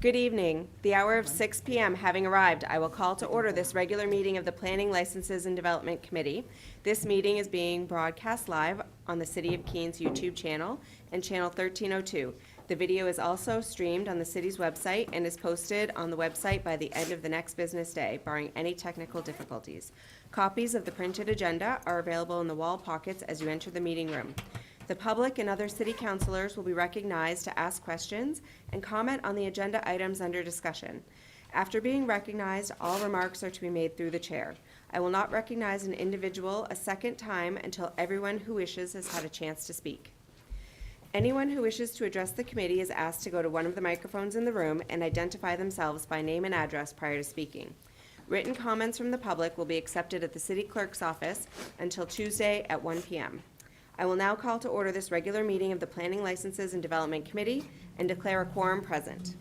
Good evening. The hour of 6 p.m. having arrived, I will call to order this regular meeting of the Planning, Licenses, and Development Committee. This meeting is being broadcast live on the City of Keens YouTube channel and channel 1302. The video is also streamed on the city's website and is posted on the website by the end of the next business day, barring any technical difficulties. Copies of the printed agenda are available in the wall pockets as you enter the meeting room. The public and other city councilors will be recognized to ask questions and comment on the agenda items under discussion. After being recognized, all remarks are to be made through the chair. I will not recognize an individual a second time until everyone who wishes has had a chance to speak. Anyone who wishes to address the committee is asked to go to one of the microphones in the room and identify themselves by name and address prior to speaking. Written comments from the public will be accepted at the city clerk's office until Tuesday at 1 p.m. I will now call to order this regular meeting of the Planning, Licenses, and Development Committee and declare a quorum present.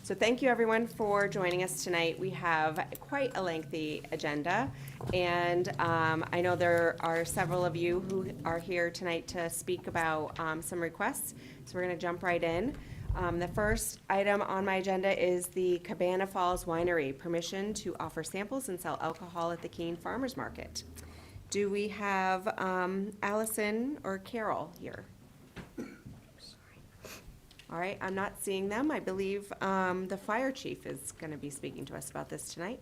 So thank you, everyone, for joining us tonight. We have quite a lengthy agenda, and I know there are several of you who are here tonight to speak about some requests, so we're going to jump right in. The first item on my agenda is the Cabana Falls Winery, permission to offer samples and sell alcohol at the Keene Farmers Market. Do we have Allison or Carol here? All right, I'm not seeing them. I believe the fire chief is going to be speaking to us about this tonight.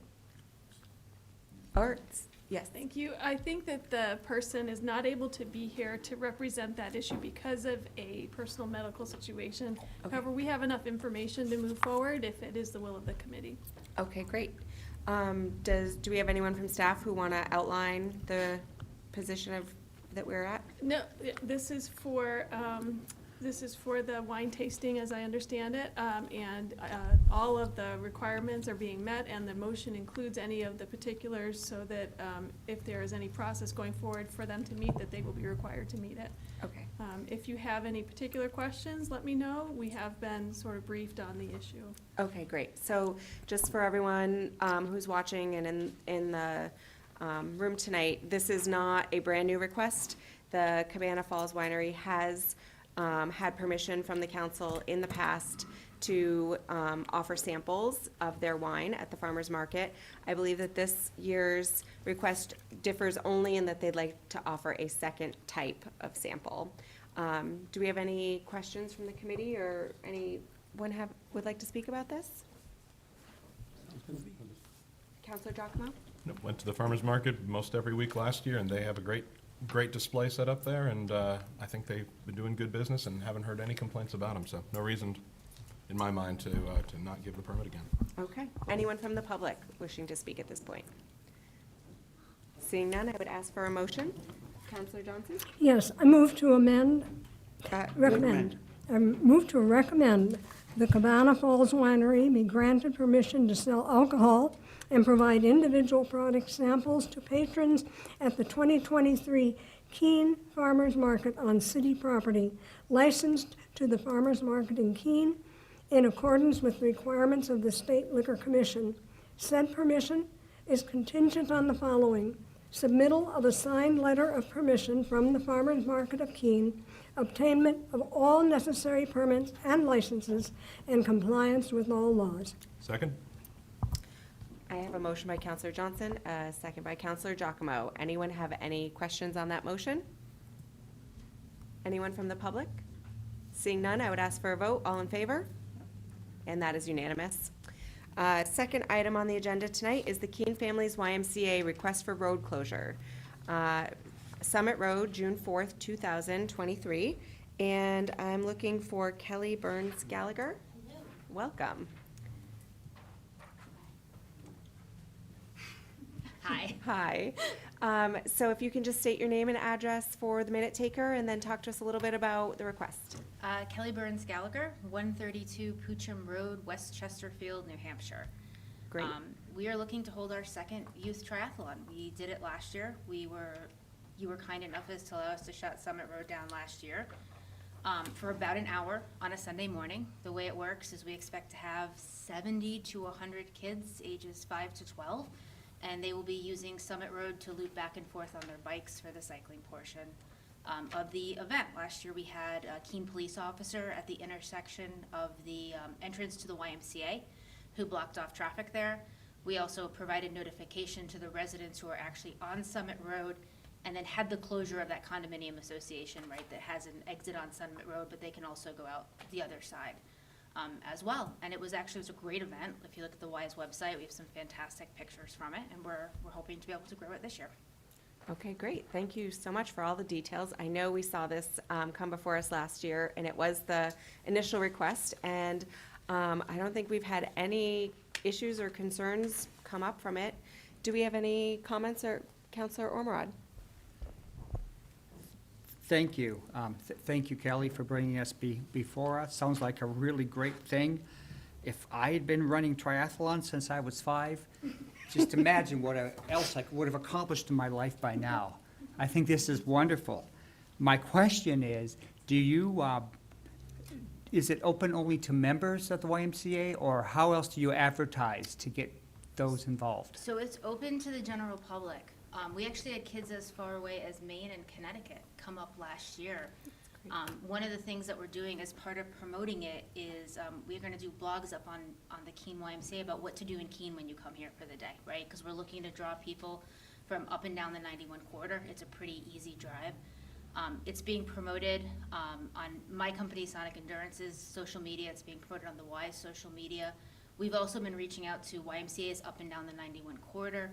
Or, yes. Thank you. I think that the person is not able to be here to represent that issue because of a personal medical situation. Okay. However, we have enough information to move forward if it is the will of the committee. Okay, great. Do we have anyone from staff who want to outline the position that we're at? No, this is for the wine tasting, as I understand it, and all of the requirements are being met, and the motion includes any of the particulars so that if there is any process going forward for them to meet, that they will be required to meet it. Okay. If you have any particular questions, let me know. We have been sort of briefed on the issue. Okay, great. So just for everyone who's watching and in the room tonight, this is not a brand new request. The Cabana Falls Winery has had permission from the council in the past to offer samples of their wine at the farmers market. I believe that this year's request differs only in that they'd like to offer a second type of sample. Do we have any questions from the committee, or anyone would like to speak about this? Councilor Giacomo? Nope, went to the farmer's market most every week last year, and they have a great display set up there, and I think they've been doing good business and haven't heard any complaints about them, so no reason in my mind to not give the permit again. Okay. Anyone from the public wishing to speak at this point? Seeing none, I would ask for a motion. Councilor Johnson? Yes, I move to recommend the Cabana Falls Winery be granted permission to sell alcohol and provide individual product samples to patrons at the 2023 Keene Farmers Market on city property, licensed to the Farmers Market in Keene in accordance with the requirements of the State Liquor Commission. Said permission is contingent on the following: submittal of a signed letter of permission from the Farmers Market of Keene, obtainment of all necessary permits and licenses, and compliance with all laws. Second? I have a motion by Councilor Johnson, a second by Councilor Giacomo. Anyone have any questions on that motion? Anyone from the public? Seeing none, I would ask for a vote. All in favor? And that is unanimous. Second item on the agenda tonight is the Keene Families YMCA request for road closure. Summit Road, June 4th, 2023. And I'm looking for Kelly Burns Gallagher. Welcome. Hi. Hi. So if you can just state your name and address for the minute taker, and then talk to us a little bit about the request. Kelly Burns Gallagher, 132 Poocham Road, West Chesterfield, New Hampshire. Great. We are looking to hold our second youth triathlon. We did it last year. You were kind enough as to allow us to shut Summit Road down last year for about an hour on a Sunday morning. The way it works is we expect to have 70 to 100 kids ages 5 to 12. And they will be using Summit Road to loop back and forth on their bikes for the cycling portion. of the event. Last year, we had a Keene police officer at the intersection of the entrance to the YMCA who blocked off traffic there. We also provided notification to the residents who are actually on Summit Road, and then had the closure of that condominium association, right, that has an exit on Summit Road, but they can also go out the other side as well. And it was a great event. If you look at the Wise website, we have some fantastic pictures from it, and we're hoping to be able to grow it this year. Okay, great. Thank you so much for all the details. I know we saw this come before us last year, and it was the initial request, and I don't think we've had any issues or concerns come up from it. Do we have any comments, or Councilor Ormerod? Thank you. Thank you, Kelly, for bringing us before us. Sounds like a really great thing. If I had been running triathlon since I was 5, just imagine what else I would have accomplished in my life by now. I think this is wonderful. My question is, is it open only to members of the YMCA, or how else do you advertise to get those involved? So it's open to the general public. We actually had kids as far away as Maine and Connecticut come up last year. One of the things that we're doing as part of promoting it is we're going to do blogs up on the Keene YMCA about what to do in Keene when you come here for the day, right? Because we're looking to draw people from up and down the 91 corridor. It's a pretty easy drive. It's being promoted on my company, Sonic Endurance's social media. It's being promoted on the Wise social media. We've also been reaching out to YMCA's up and down the 91 corridor,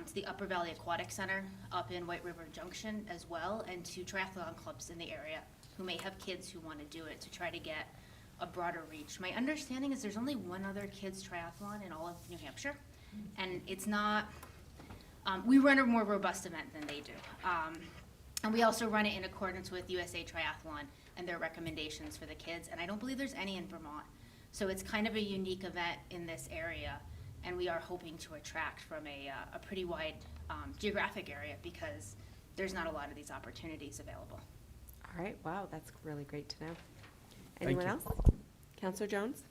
to the Upper Valley Aquatic Center up in White River Junction as well, and to triathlon clubs in the area who may have kids who want to do it, to try to get a broader reach. My understanding is there's only one other kids triathlon in all of New Hampshire, and it's not, we run a more robust event than they do. And we also run it in accordance with USA Triathlon and their recommendations for the kids, and I don't believe there's any in Vermont. So it's kind of a unique event in this area, and we are hoping to attract from a pretty wide geographic area, because there's not a lot of these opportunities available. All right, wow, that's really great to know. Thank Anyone you. else? Councilor Jones?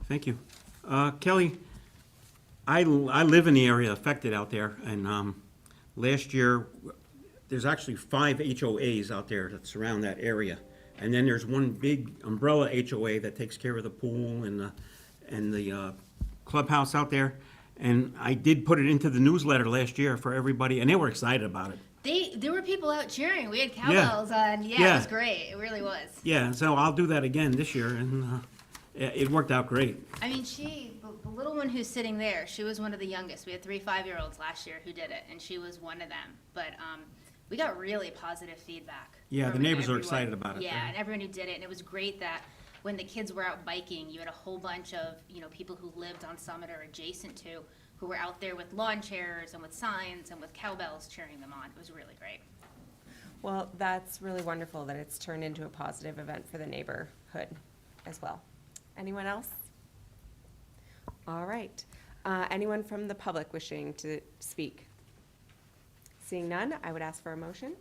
Thank you. Kelly, I live in the area affected out there, and last year, there's actually 5 HOAs out there that surround that area. And then there's one big umbrella HOA that takes care of the pool and the clubhouse out there. And I did put it into the newsletter last year for everybody, and they were excited about it. There were people out cheering. We had cowbells on. Yeah, Yeah. it was great. It really was. Yeah, so I'll do that again this year, and it worked out great. I mean, the little one who's sitting there, she was one of the youngest. We had 3 5-year-olds last year who did it, and she was one of them. But we got really positive feedback. Yeah, the from neighbors are everyone. excited about it. Yeah, and everyone who did it. And it was great that when the kids were out biking, you had a whole bunch of, people who lived on Summit or adjacent to, who were out there with lawn chairs and with signs and with cowbells cheering them on. It was really great. Well, that's really wonderful that it's turned into a positive event for the neighborhood as well. Anyone else? All right. Anyone from the public wishing to speak? Seeing none, I would ask for a motion.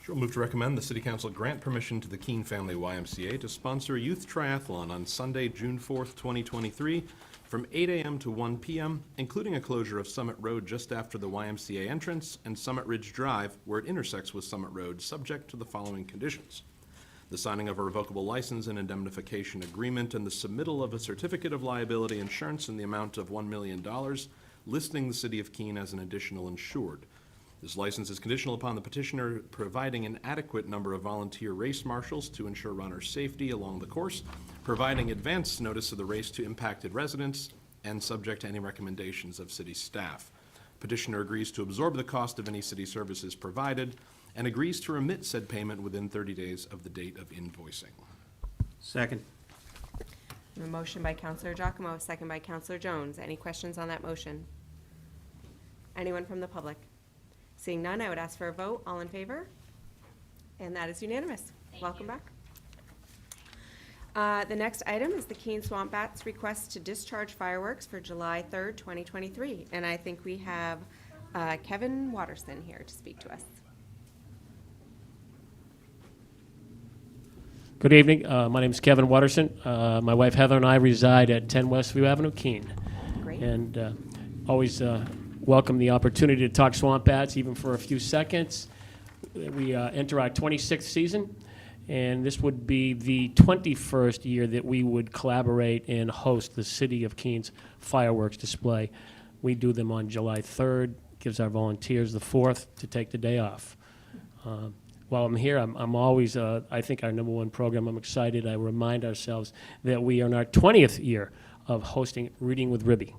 Sure, move to recommend the City Council grant permission to the Keene Family YMCA to sponsor a youth triathlon on Sunday, June 4th, 2023, from 8 a.m. to 1 p.m., including a closure of Summit Road just after the YMCA entrance and Summit Ridge Drive, where it intersects with Summit Road, subject to the following conditions: the signing of a revocable license and indemnification agreement, and the submittal of a certificate of liability insurance in the amount of $1 million, listing the City of Keene as an additional insured. This license is conditional upon the petitioner providing an adequate number of volunteer race marshals to ensure runner safety along the course, providing advance notice of the race to impacted residents, and subject to any recommendations of city staff. Petitioner agrees to absorb the cost of any city services provided and agrees to remit said payment within 30 days of the date of invoicing. Second. A motion by Councilor Giacomo, a second by Councilor Jones. Any questions on that motion? Anyone from the public? Seeing none, I would ask for a vote. All in favor? And that is unanimous. Thank Welcome you. back. The next item is the Keene Swamp Bats request to discharge fireworks for July 3rd, 2023. And I think we have Kevin Watterson here to speak to us. Good evening. My name is Kevin Watterson. My wife Heather and I reside at 10 Westview Avenue, Keene. Great. And always welcome the opportunity to talk swamp bats, even for a few seconds. we enter our 26th season, and this would be the 21st year that we would collaborate and host the City of Keene fireworks display. We do them on July 3rd, gives our volunteers the 4th to take the day off. While I'm here, I'm always, I think our number one program, I'm excited, I remind ourselves that we are in our 20th year of hosting Reading with Ribby.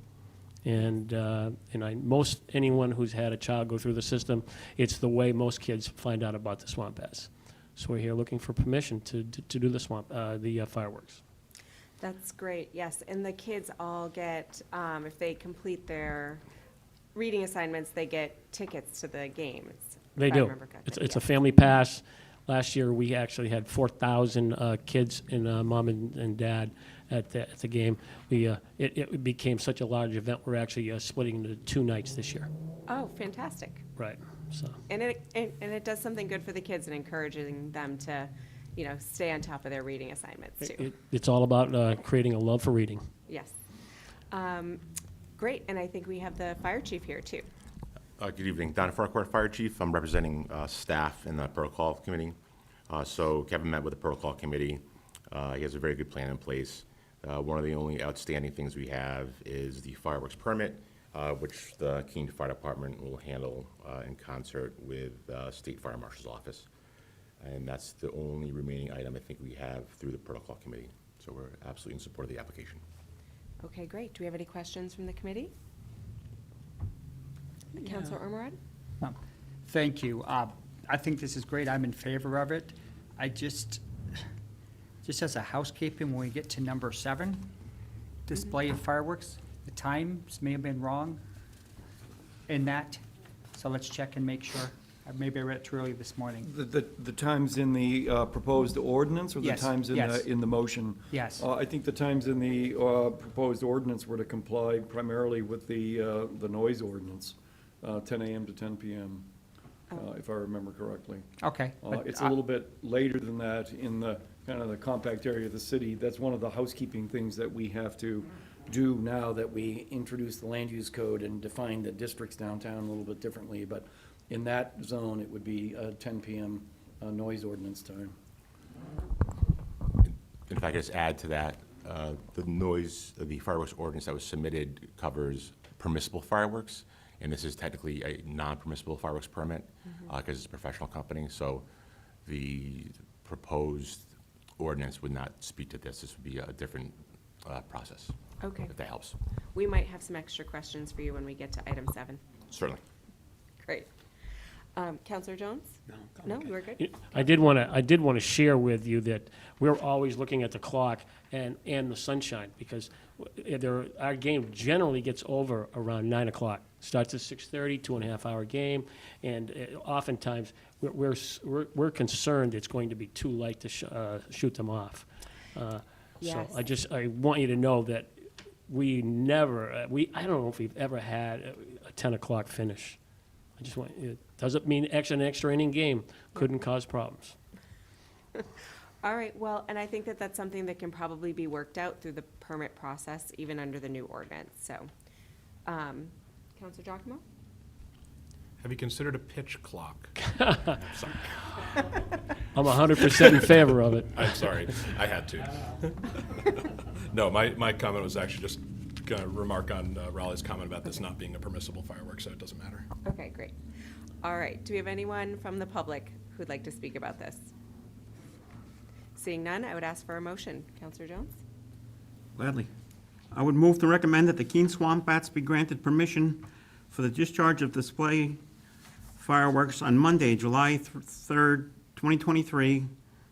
And most anyone who's had a child go through the system, it's the way most kids find out about the Swamp Bass. So we're here looking for permission to do the fireworks. That's great, yes. And the kids all get, if they complete their reading assignments, they get tickets to the game. They if I do. remember correctly, It's a yeah. family pass. Last year, we actually had 4,000 kids and mom and dad at the game. It became such a large event, we're actually splitting into 2 nights this year. Oh, fantastic. Right, so. And it does something good for the kids and encouraging them to, stay on top of their reading assignments too. It's all about creating a love for reading. Yes. Great, and I think we have the fire chief here too. Good evening, Don Farquhar, Fire Chief. I'm representing staff in the Protocol Committee. So Kevin met with the Protocol Committee. He has a very good plan in place. One of the only outstanding things we have is the fireworks permit, which the Keene Fire Department will handle in concert with State Fire Marshal's Office. And that's the only remaining item I think we have through the Protocol Committee. So we're absolutely in support of the application. Okay, great. Do we have any questions from the committee? Councilor Ormerod? Thank you. I think this is great. I'm in favor of it. I just as a housekeeping, when we get to number 7, display of fireworks, the times may have been wrong in that, so let's check and make sure. Maybe I read it too early this morning. The times in the proposed ordinance or the Yes, times yes. in the motion? Yes. I think the times in the proposed ordinance were to comply primarily with the noise ordinance, 10 a.m. to 10 p.m., if I remember correctly. Okay. but It's a I- little bit later than that in the kind of the compact area of the city. That's one of the housekeeping things that we have to do now that we introduce the land use code and define the districts downtown a little bit differently. But in that zone, it would be 10 p.m. Noise ordinance time. And if I could just add to that, the fireworks ordinance that was submitted covers permissible fireworks, and this is technically a non-permissible fireworks permit, because it's a professional company, so the proposed ordinance would not speak to this. This would be a different process, Okay. if that helps. We might have some extra questions for you when we get to item 7. Certainly. Great. Counselor Jones? No, we're good? I did want to share with you that we're always looking at the clock and the sunshine, because our game generally gets over around 9 o'clock. Starts at 6:30, 2.5-hour game, and oftentimes we're concerned it's going to be too late to shoot them off. Yes. So I want you to know that we never, I don't know if we've ever had a 10 o'clock finish. It doesn't mean an extra inning game couldn't cause problems. All right, well, and I think that that's something that can probably be worked out through the permit process, even under the new ordinance, so. Counselor Giacomo? Have you considered a pitch clock? Sorry. I'm 100% in favor of it. I'm sorry, I had to. No, my comment was actually just gonna remark on Raleigh's comment about this not being a permissible firework, so it doesn't matter. Okay, great. All right, do we have anyone from the public who'd like to speak about this? Seeing none, I would ask for a motion. Counselor Jones? Gladly. I would move to recommend that the Keene Swamp Bats be granted permission for the discharge of display fireworks on Monday, July 3rd, 2023,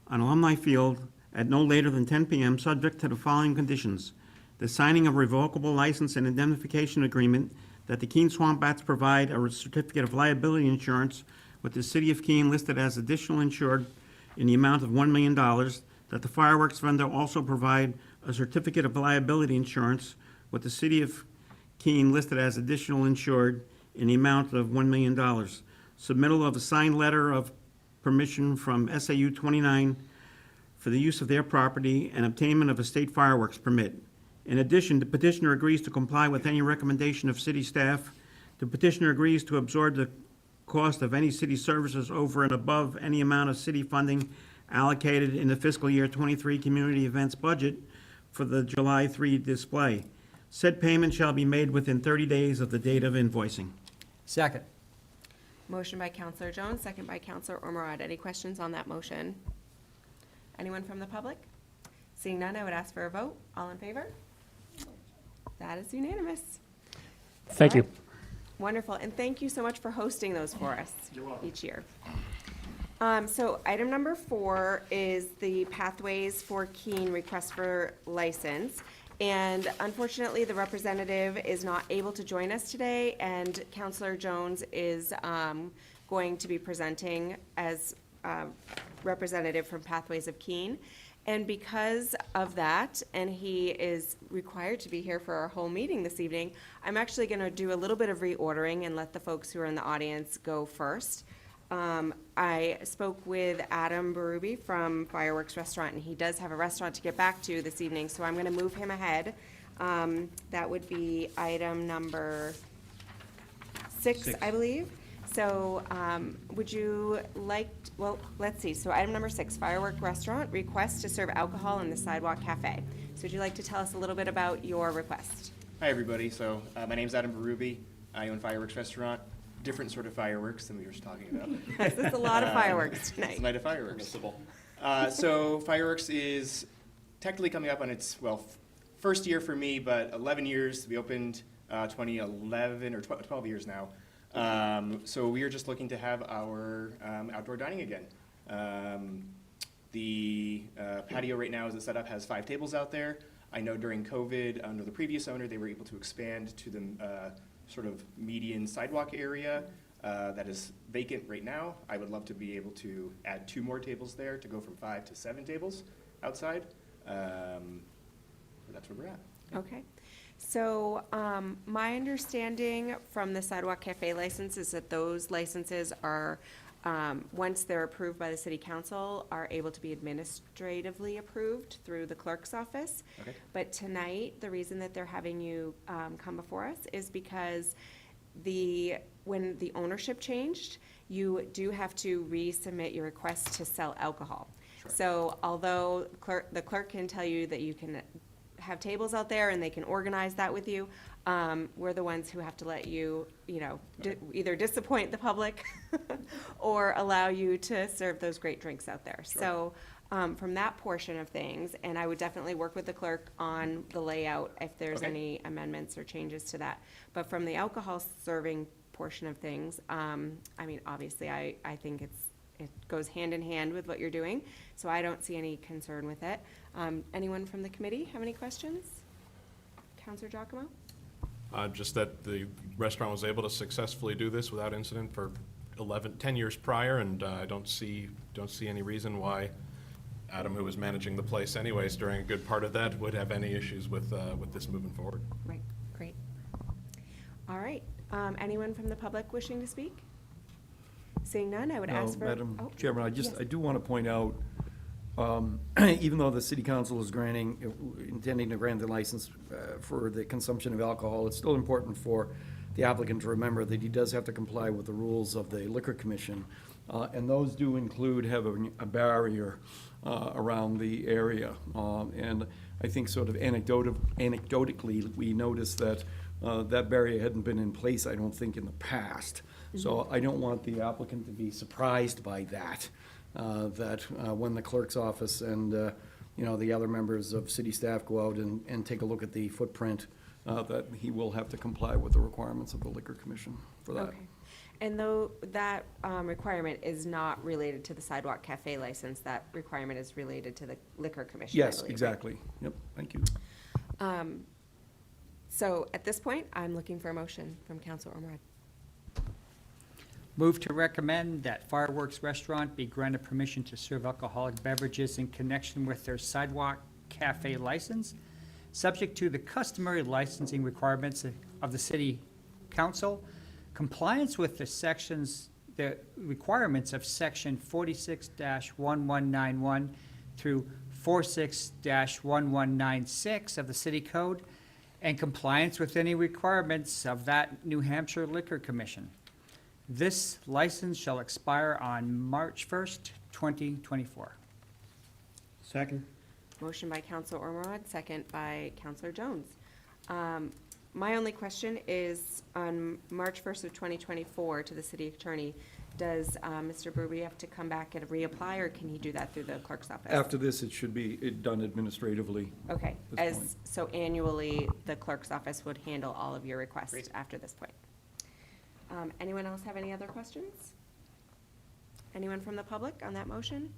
on Alumni Field at no later than 10 p.m., subject to the following conditions: the signing of revocable license and indemnification agreement, that the Keene Swamp Bats provide a certificate of liability insurance with the City of Keene listed as additional insured in the amount of $1 million, that the fireworks vendor also provide a certificate of liability insurance with the City of Keene listed as additional insured in the amount of $1 million. Submittal of a signed letter of permission from SAU 29 for the use of their property and obtainment of a state fireworks permit. In addition, the petitioner agrees to comply with any recommendation of city staff. The petitioner agrees to absorb the cost of any city services over and above any amount of city funding allocated in the fiscal year 23 community events budget for the July 3 display. Said payment shall be made within 30 days of the date of invoicing. Second. Motion by Counselor Jones, second by Counselor Ormerod. Any questions on that motion? Anyone from the public? Seeing none, I would ask for a vote. All in favor? That is unanimous. Thank you. All right. Wonderful, and thank you so much for hosting those for us each year. So item number 4 is the Pathways for Keene request for license. And unfortunately, the representative is not able to join us today, and Counselor Jones is going to be presenting as representative from Pathways of Keene. And because of that, and he is required to be here for our whole meeting this evening, I'm actually going to do a little bit of reordering and let the folks who are in the audience go first. I spoke with Adam Berube from Fireworks Restaurant, and he does have a restaurant to get back to this evening, so I'm going to move him ahead. That would be item number 6, I believe. So, would you like, well, let's see, so item number 6, Firework Restaurant, request to serve alcohol in the Sidewalk Cafe. So would you like to tell us a little bit about your request? Hi, everybody. So my name's Adam Berube. I own Fireworks Restaurant. Different sort of fireworks than we were just talking about. Yes, there's a lot of fireworks tonight. It's a night of fireworks. So Fireworks is technically coming up on its, well, first year for me, but 11 years. We opened 2011, or 12 years now. So we are just looking to have our outdoor dining again. The patio right now, as it's set up, has 5 tables out there. I know during COVID, under the previous owner, they were able to expand to the sort of median sidewalk area that is vacant right now. I would love to be able to add 2 more tables there to go from 5 to 7 tables outside. That's where we're at. Okay. So, my understanding from the Sidewalk Cafe license is that those licenses are, once they're approved by the city council, are able to be administratively approved through the clerk's office. Okay. But tonight, the reason that they're having you come before us is because when the ownership changed, you do have to resubmit your request to sell alcohol. Sure. So although the clerk can tell you that you can have tables out there and they can organize that with you, we're the ones who have to let you, either disappoint the public or allow you to serve those great drinks out there. Sure. So from that portion of things, and I would definitely work with the clerk on the layout if there's Okay. any amendments or changes to that. But from the alcohol serving portion of things, obviously I think it goes hand in hand with what you're doing, so I don't see any concern with it. Anyone from the committee have any questions? Counselor Giacomo? Just that the restaurant was able to successfully do this without incident for 10 years prior, and I don't see any reason why Adam, who was managing the place anyways during a good part of that, would have any issues with this moving forward. Right, great. All right, anyone from the public wishing to speak? Seeing none, I would ask for. Madam oh, Chairman, yes. I do want to point out, even though the city council is intending to grant the license for the consumption of alcohol, it's still important for the applicant to remember that he does have to comply with the rules of the Liquor Commission. And those do include having a barrier around the area. And I think sort of anecdotally, we noticed that that barrier hadn't been in place, I don't think, in the past. So I don't want the applicant to be surprised by that, when the clerk's office and, the other members of city staff go out and take a look at the footprint, that he will have to comply with the requirements of the Liquor Commission for that. Okay. And though that requirement is not related to the Sidewalk Cafe license, that requirement is related to the Liquor Commission, I Yes, believe, right? exactly. Yep, thank you. So at this point, I'm looking for a motion from Councilor Ormerod. Move to recommend that Fireworks Restaurant be granted permission to serve alcoholic beverages in connection with their Sidewalk Cafe license, subject to the customary licensing requirements of the city council, compliance with the requirements of section 46-1191 through 46-1196 of the city code, and compliance with any requirements of that New Hampshire Liquor Commission. This license shall expire on March 1st, 2024. Second? Motion by Counselor Ormerod, second by Counselor Jones. My only question is, on March 1st of 2024, to the city attorney, does Mr. Berube have to come back and reapply, or can he do that through the clerk's office? After this, it should be done administratively. Okay, this point. so annually, the clerk's office would handle all of your requests Great. after this point. Anyone else have any other questions? Anyone from the public on that motion?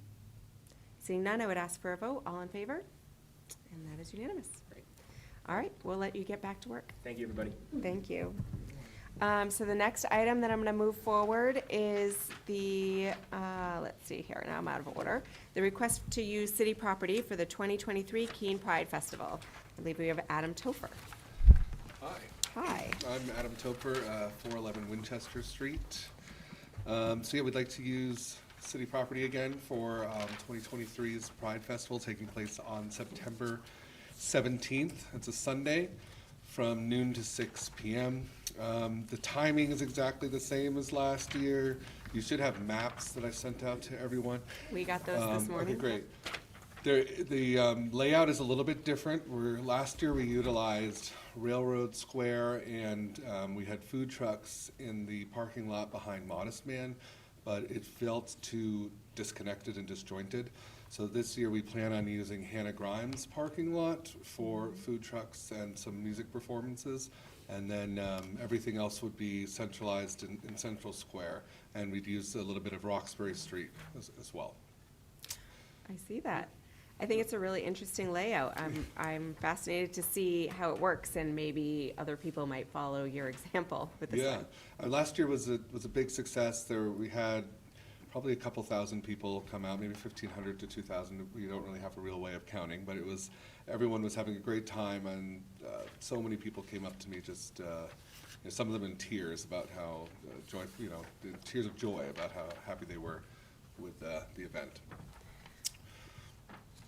Seeing none, I would ask for a vote. All in favor? And that is unanimous. Great. All right, we'll let you get back to work. Thank you, everybody. Thank you. So the next item that I'm going to move forward is the, let's see here, now I'm out of order. The request to use city property for the 2023 Keene Pride Festival. I believe we have Adam Topher. Hi, Hi. I'm Adam Topper, 411 Winchester Street. So yeah, we'd like to use city property again for 2023's Pride Festival taking place on September 17th. It's a Sunday from noon to 6 p.m. The timing is exactly the same as last year. You should have maps that I sent out to everyone. We got those this morning. Okay, great. The layout is a little bit different. Last year we utilized Railroad Square and we had food trucks in the parking lot behind Modest Man, but it felt too disconnected and disjointed. So this year we plan on using Hannah Grimes' parking lot for food trucks and some music performances. And then everything else would be centralized in Central Square. And we'd use a little bit of Roxbury Street as well. I see that. I think it's a really interesting layout. I'm fascinated to see how it works, and maybe other people might follow your example with this Yeah, one. last year was a big success. We had probably a couple thousand people come out, maybe 1,500 to 2,000. We don't really have a real way of counting, but everyone was having a great time, and so many people came up to me, just some of them in tears about how tears of joy about how happy they were with the event.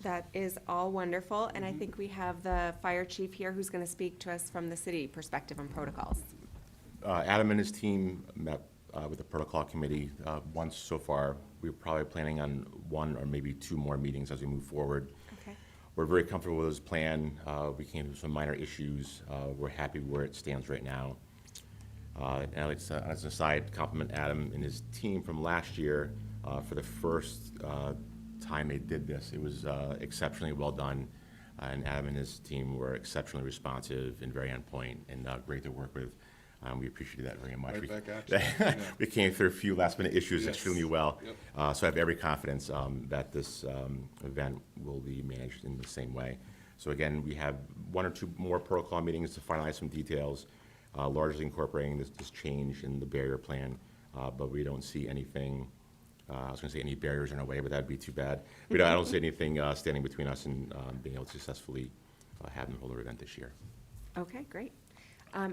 That is all wonderful, and I think we have the fire chief here who's going to speak to us from the city perspective on protocols. Adam and his team met with the protocol committee once so far. We're probably planning on one or maybe two more meetings as we move forward. Okay. We're very comfortable with his plan. We came to some minor issues. We're happy where it stands right now. And I'd like to, as an aside, compliment Adam and his team from last year for the first time they did this. It was exceptionally well done, and Adam and his team were exceptionally responsive and very on point and great to work with. We appreciated that very much. Right back at you. Yeah. We came through a few last-minute issues Yes. extremely well. Yep. So I have every confidence that this event will be managed in the same way. So again, we have one or two more protocol meetings to finalize some details, largely incorporating this change in the barrier plan, but we don't see anything. I was going to say any barriers in our way, but that'd be too bad. I don't see anything standing between us and being able to successfully have them hold our event this year. Okay, great.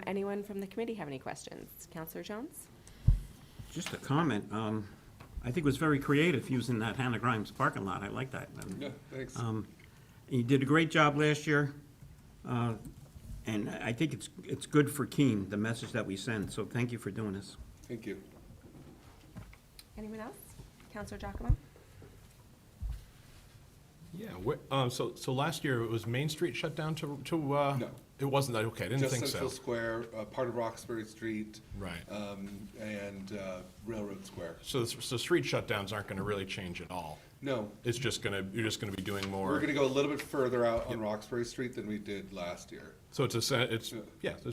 Anyone from the committee have any questions? Counselor Jones? Just a comment. I think it was very creative using that Hannah Grimes parking lot. I like that. Yeah, thanks. You did a great job last year, and I think it's good for Keene, the message that we send. So thank you for doing this. Thank you. Anyone else? Counselor Giacomo? Yeah, so last year, it was Main Street shut down to No. It wasn't that, okay, I didn't Just think so. Central Square, part of Roxbury Street. Right. And Railroad Square. So street shutdowns aren't gonna really change at all. No, It's just you're just gonna be doing more. we're gonna go a little bit further out on Roxbury Street than we did last year. So it's it's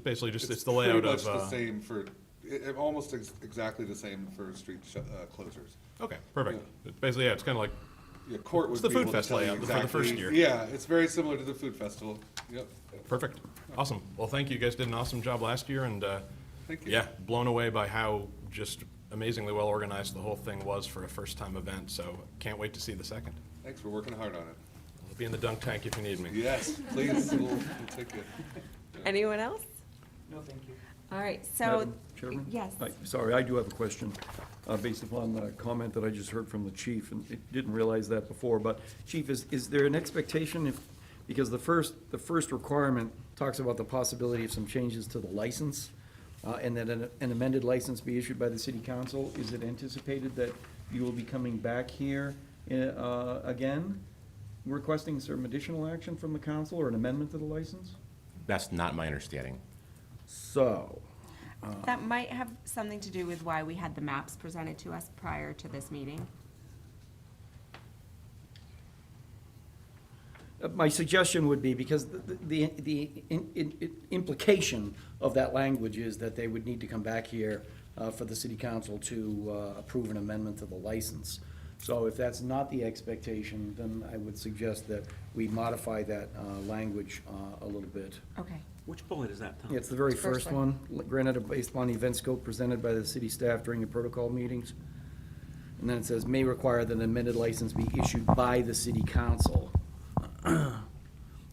basically just, it's the pretty layout much of, the same for, almost exactly the same for street closures. okay, perfect. It's basically, it's kinda like, Yeah, Court It's would the be food able to fest tell you layout for the first exactly. year. Yeah, it's very similar to the food festival. Yep. perfect, awesome. Well, thank you, you guys did an awesome job last year, and, Thank you. yeah, blown away by how just amazingly well organized the whole thing was for a first-time event, so can't wait to see the second. Thanks, we're working hard on it. I'll be in the dunk tank if you need me. Yes, please, we'll take it. Anyone else? No, thank you. All right, so. Madam Chairman? Yes. Sorry, I do have a question, based upon the comment that I just heard from the chief, and I didn't realize that before, but Chief, is there an expectation because the first requirement talks about the possibility of some changes to the license and that an amended license be issued by the city council. Is it anticipated that you will be coming back here again, requesting some additional action from the council or an amendment to the license? That's not my understanding. So, That might have something to do with why we had the maps presented to us prior to this meeting. my suggestion would be, because the implication of that language is that they would need to come back here for the city council to approve an amendment to the license. So if that's not the expectation, then I would suggest that we modify that language a little bit. Okay. Which bullet is that, Tom? Yeah, it's the very First first one, granted based upon the event scope presented by the city staff during the protocol meetings. And then it says, may require that an amended license be issued by the city council.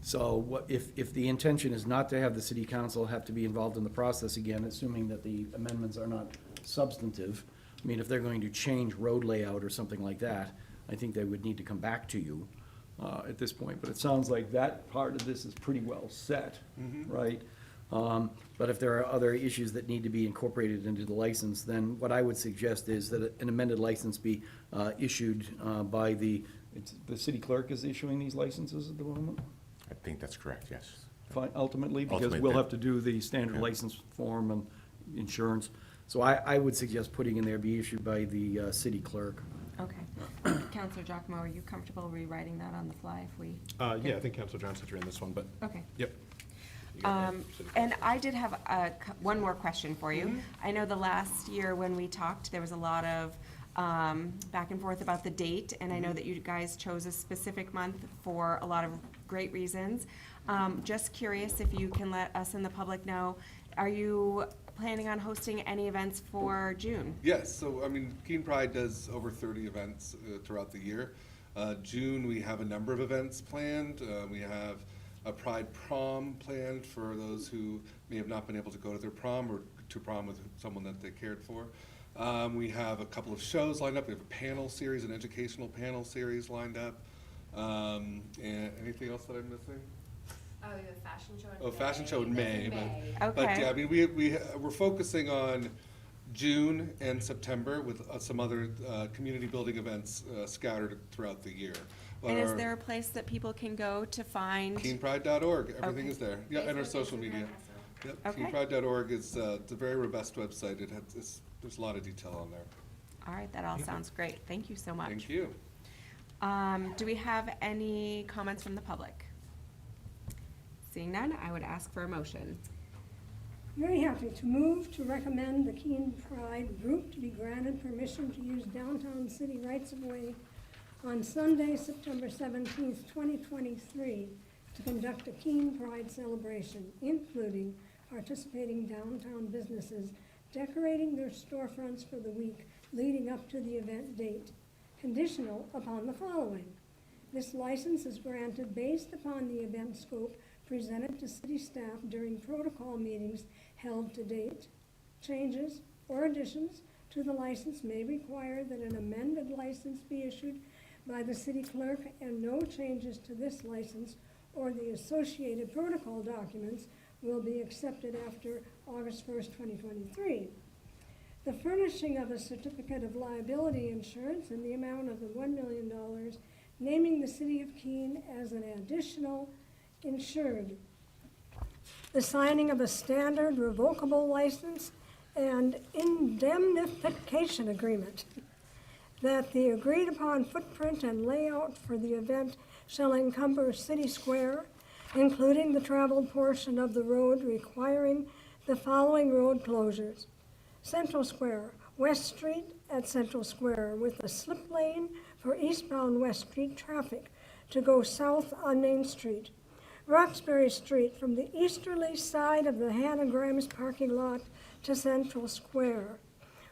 So what, if the intention is not to have the city council have to be involved in the process again, assuming that the amendments are not substantive, I mean, if they're going to change road layout or something like that, I think they would need to come back to you at this point. But it sounds like that part of this is pretty well set, right? But if there are other issues that need to be incorporated into the license, then what I would suggest is that an amended license be issued by the city clerk is issuing these licenses at the moment, I think that's correct, yes. ultimately, because Ultimately, we'll yeah. have to do the standard Yeah. license form and insurance. So I would suggest putting in there be issued by the city clerk. Okay. Counselor Giacomo, are you comfortable rewriting that on the fly if we? Yeah, I think Councilor Johnson's in this one, but, Okay. yep. And I did have one more question for you. I know the last year when we talked, there was a lot of back and forth about the date, and I know that you guys chose a specific month for a lot of great reasons. Just curious if you can let us and the public know, are you planning on hosting any events for June? Yes, so, I mean, Keene Pride does over 30 events throughout the year. June, we have a number of events planned. We have a Pride Prom planned for those who may have not been able to go to their prom or to prom with someone that they cared for. We have a couple of shows lined up. We have a panel series, an educational panel series lined up. And anything else that I'm missing? Oh, we have a fashion show in May. Oh, fashion show in May. But Okay. yeah, I mean, we're focusing on June and September with some other community building events scattered throughout the year. And is there a place that people can go to find? KeenePride.org, everything Okay. is there. Yeah, and our Facebook, social Instagram, media. also. Yep, Okay. KeenePride.org is it's a very robust website. There's a lot of detail on there. All right, that all sounds great. Thank you so much. Thank you. Do we have any comments from the public? Seeing none, I would ask for a motion. Very happy to move to recommend the Keene Pride Group to be granted permission to use downtown city rights-of-way on Sunday, September 17th, 2023, to conduct a Keene Pride celebration, including participating downtown businesses decorating their storefronts for the week leading up to the event date, conditional upon the following. This license is granted based upon the event scope presented to city staff during protocol meetings held to date. Changes or additions to the license may require that an amended license be issued by the city clerk, and no changes to this license or the associated protocol documents will be accepted after August 1st, 2023. The furnishing of a certificate of liability insurance in the amount of $1 million, naming the city of Keene as an additional insured. The signing of a standard revocable license and indemnification agreement. That the agreed upon footprint and layout for the event shall encumber City Square, including the traveled portion of the road requiring the following road closures. Central Square, West Street at Central Square with a slip lane for eastbound West Street traffic to go south on Main Street. Roxbury Street from the easterly side of the Hannah Grimes parking lot to Central Square.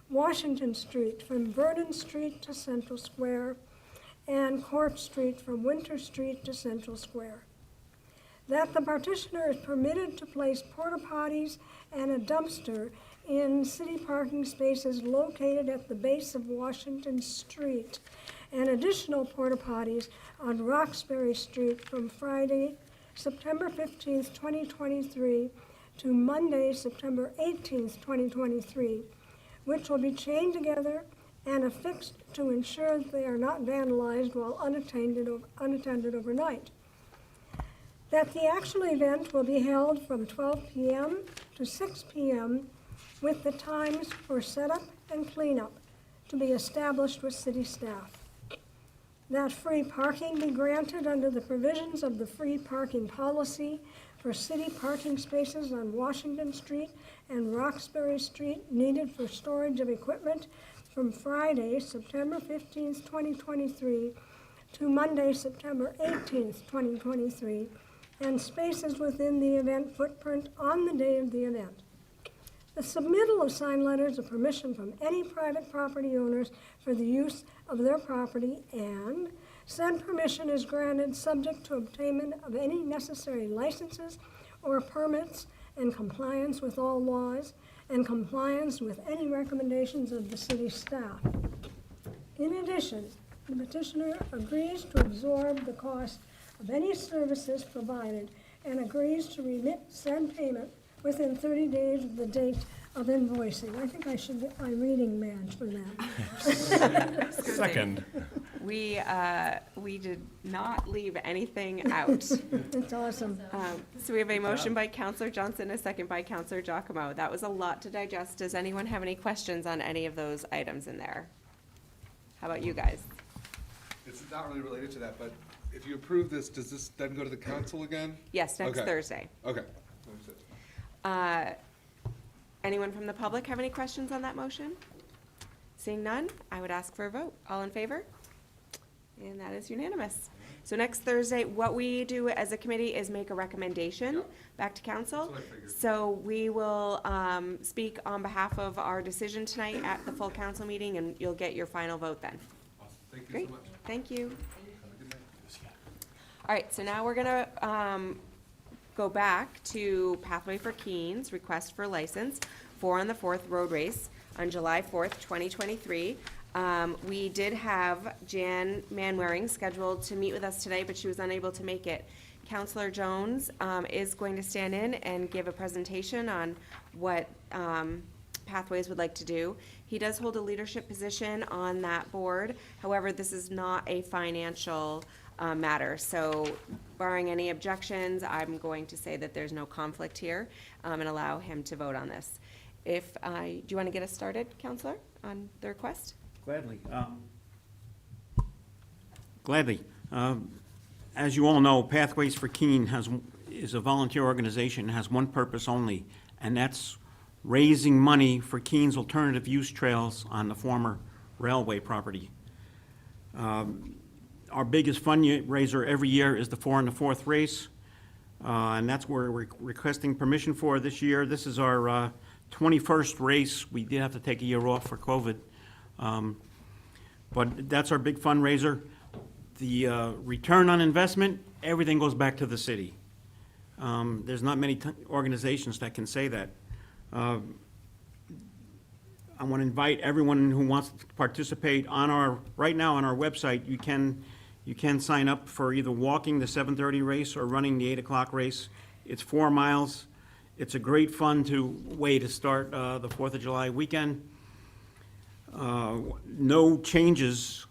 Washington Street from Vernon Street to Central Square, and Court Street from Winter Street to Central Square. That the partitioner is permitted to place porta potties and a dumpster in city parking spaces located at the base of Washington Street, and additional porta potties on Roxbury Street from Friday, September 15th, 2023 to Monday, September 18th, 2023, which will be chained together and affixed to ensure that they are not vandalized while unattended overnight. That the actual event will be held from 12 p.m. to 6 p.m. with the times for setup and cleanup to be established with city staff. That free parking be granted under the provisions of the free parking policy for city parking spaces on Washington Street and Roxbury Street needed for storage of equipment from Friday, September 15th, 2023 to Monday, September 18th, 2023, and spaces within the event footprint on the day of the event. The submittal of signed letters of permission from any private property owners for the use of their property, and said permission is granted subject to obtainment of any necessary licenses or permits and compliance with all laws and compliance with any recommendations of the city staff. In addition, the petitioner agrees to absorb the cost of any services provided and agrees to remit said payment within 30 days of the date of invoicing. I think I should get my reading badge for that. Second. We did not leave anything out. It's awesome. So we have a motion by Counselor Johnson, a second by Counselor Giacomo. That was a lot to digest. Does anyone have any questions on any of those items in there? How about you guys? It's not really related to that, but if you approve this, does this then go to the council again? Yes, next Okay. Thursday. Okay. Anyone from the public have any questions on that motion? Seeing none, I would ask for a vote. All in favor? And that is unanimous. So next Thursday, what we do as a committee is make a recommendation back to council. That's what I figured. So we will speak on behalf of our decision tonight at the full council meeting, and you'll get your final vote then. Awesome. Thank you Great, so much. thank you. Have a good night. All right, so now we're gonna go back to Pathway for Keens, request for license, 4 on the 4th road race on July 4th, 2023. We did have Jan Manwaring scheduled to meet with us today, but she was unable to make it. Counselor Jones is going to stand in and give a presentation on what Pathways would like to do. He does hold a leadership position on that board. However, this is not a financial matter. So barring any objections, I'm going to say that there's no conflict here and allow him to vote on this. Do you want to get us started, Counselor, on the request? Gladly. Gladly. As you all know, Pathways for Keene is a volunteer organization, has one purpose only, and that's raising money for Keene's alternative use trails on the former railway property. Our biggest fundraiser every year is the 4 on the 4th race, and that's what we're requesting permission for this year. This is our 21st race. We did have to take a year off for COVID. But that's our big fundraiser. The return on investment, everything goes back to the city. There's not many organizations that can say that. I want to invite everyone who wants to participate right now on our website, you can sign up for either walking the 7:30 race or running the 8 o'clock race. It's 4 miles. It's a great fun way to start the 4th of July weekend. No changes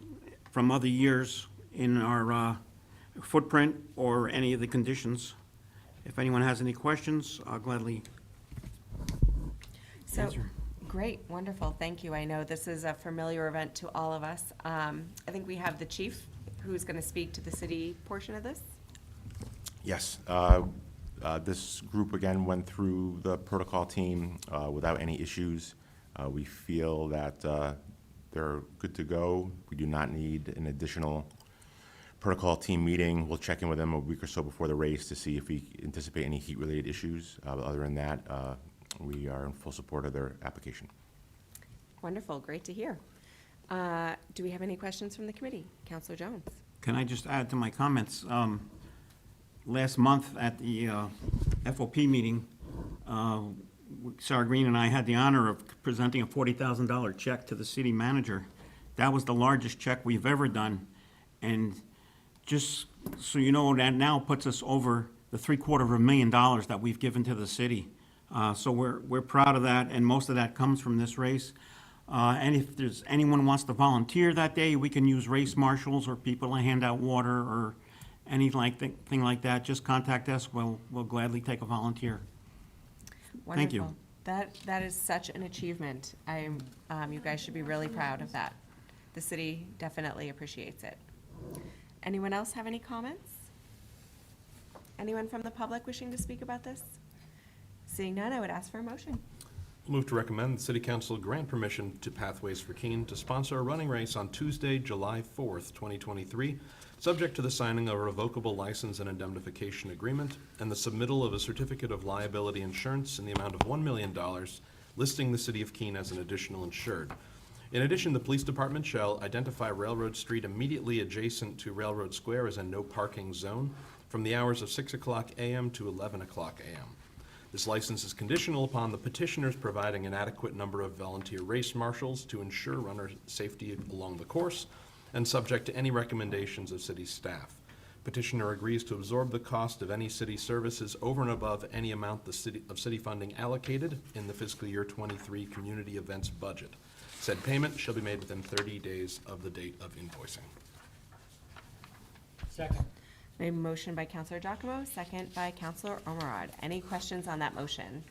from other years in our footprint or any of the conditions. If anyone has any questions, I'll gladly So, answer. great, wonderful, thank you. I know this is a familiar event to all of us. I think we have the chief who's going to speak to the city portion of this. Yes, this group again went through the protocol team without any issues. We feel that they're good to go. We do not need an additional protocol team meeting. We'll check in with them a week or so before the race to see if we anticipate any heat-related issues. Other than that, we are in full support of their application. Wonderful, great to hear. Do we have any questions from the committee? Counselor Jones? Can I just add to my comments? Last month at the FOP meeting, Sarah Green and I had the honor of presenting a $40,000 check to the city manager. That was the largest check we've ever done. And just so you know, that now puts us over the $750,000 that we've given to the city. So we're proud of that, and most of that comes from this race. And if there's anyone who wants to volunteer that day, we can use race marshals or people to hand out water or thing like that. Just contact us. We'll gladly take a volunteer. Thank you. Wonderful. That is such an achievement. You guys should be really proud of that. The city definitely appreciates it. Anyone else have any comments? Anyone from the public wishing to speak about this? Seeing none, I would ask for a motion. Move to recommend the City Council grant permission to Pathways for Keene to sponsor a running race on Tuesday, July 4th, 2023, subject to the signing of a revocable license and indemnification agreement and the submittal of a certificate of liability insurance in the amount of $1 million, listing the City of Keene as an additional insured. In addition, the police department shall identify Railroad Street immediately adjacent to Railroad Square as a no parking zone from the hours of 6 o'clock a.m. to 11 o'clock a.m. This license is conditional upon the petitioners providing an adequate number of volunteer race marshals to ensure runner safety along the course and subject to any recommendations of city staff. Petitioner agrees to absorb the cost of any city services over and above any amount of city funding allocated in the fiscal year 23 community events budget. Said payment shall be made within 30 days of the date of invoicing. Second. A motion by Counselor Giacomo, second by Counselor Ormerod. Any questions on that motion?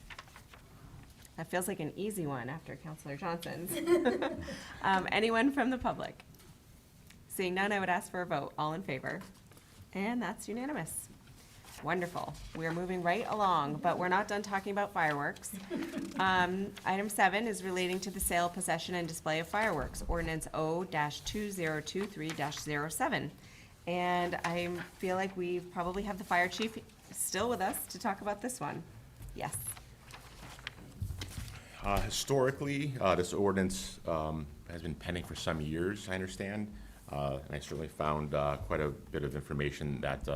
That feels like an easy one after Counselor Johnson's. Anyone from the public? Seeing none, I would ask for a vote. All in favor? And that's unanimous. Wonderful. We are moving right along, but we're not done talking about fireworks. Item 7 is relating to the sale, possession, and display of fireworks, ordinance O-2023-07. And I feel like we probably have the fire chief still with us to talk about this one. Yes. Historically, this ordinance has been pending for some years, I understand. And I certainly found quite a bit of information that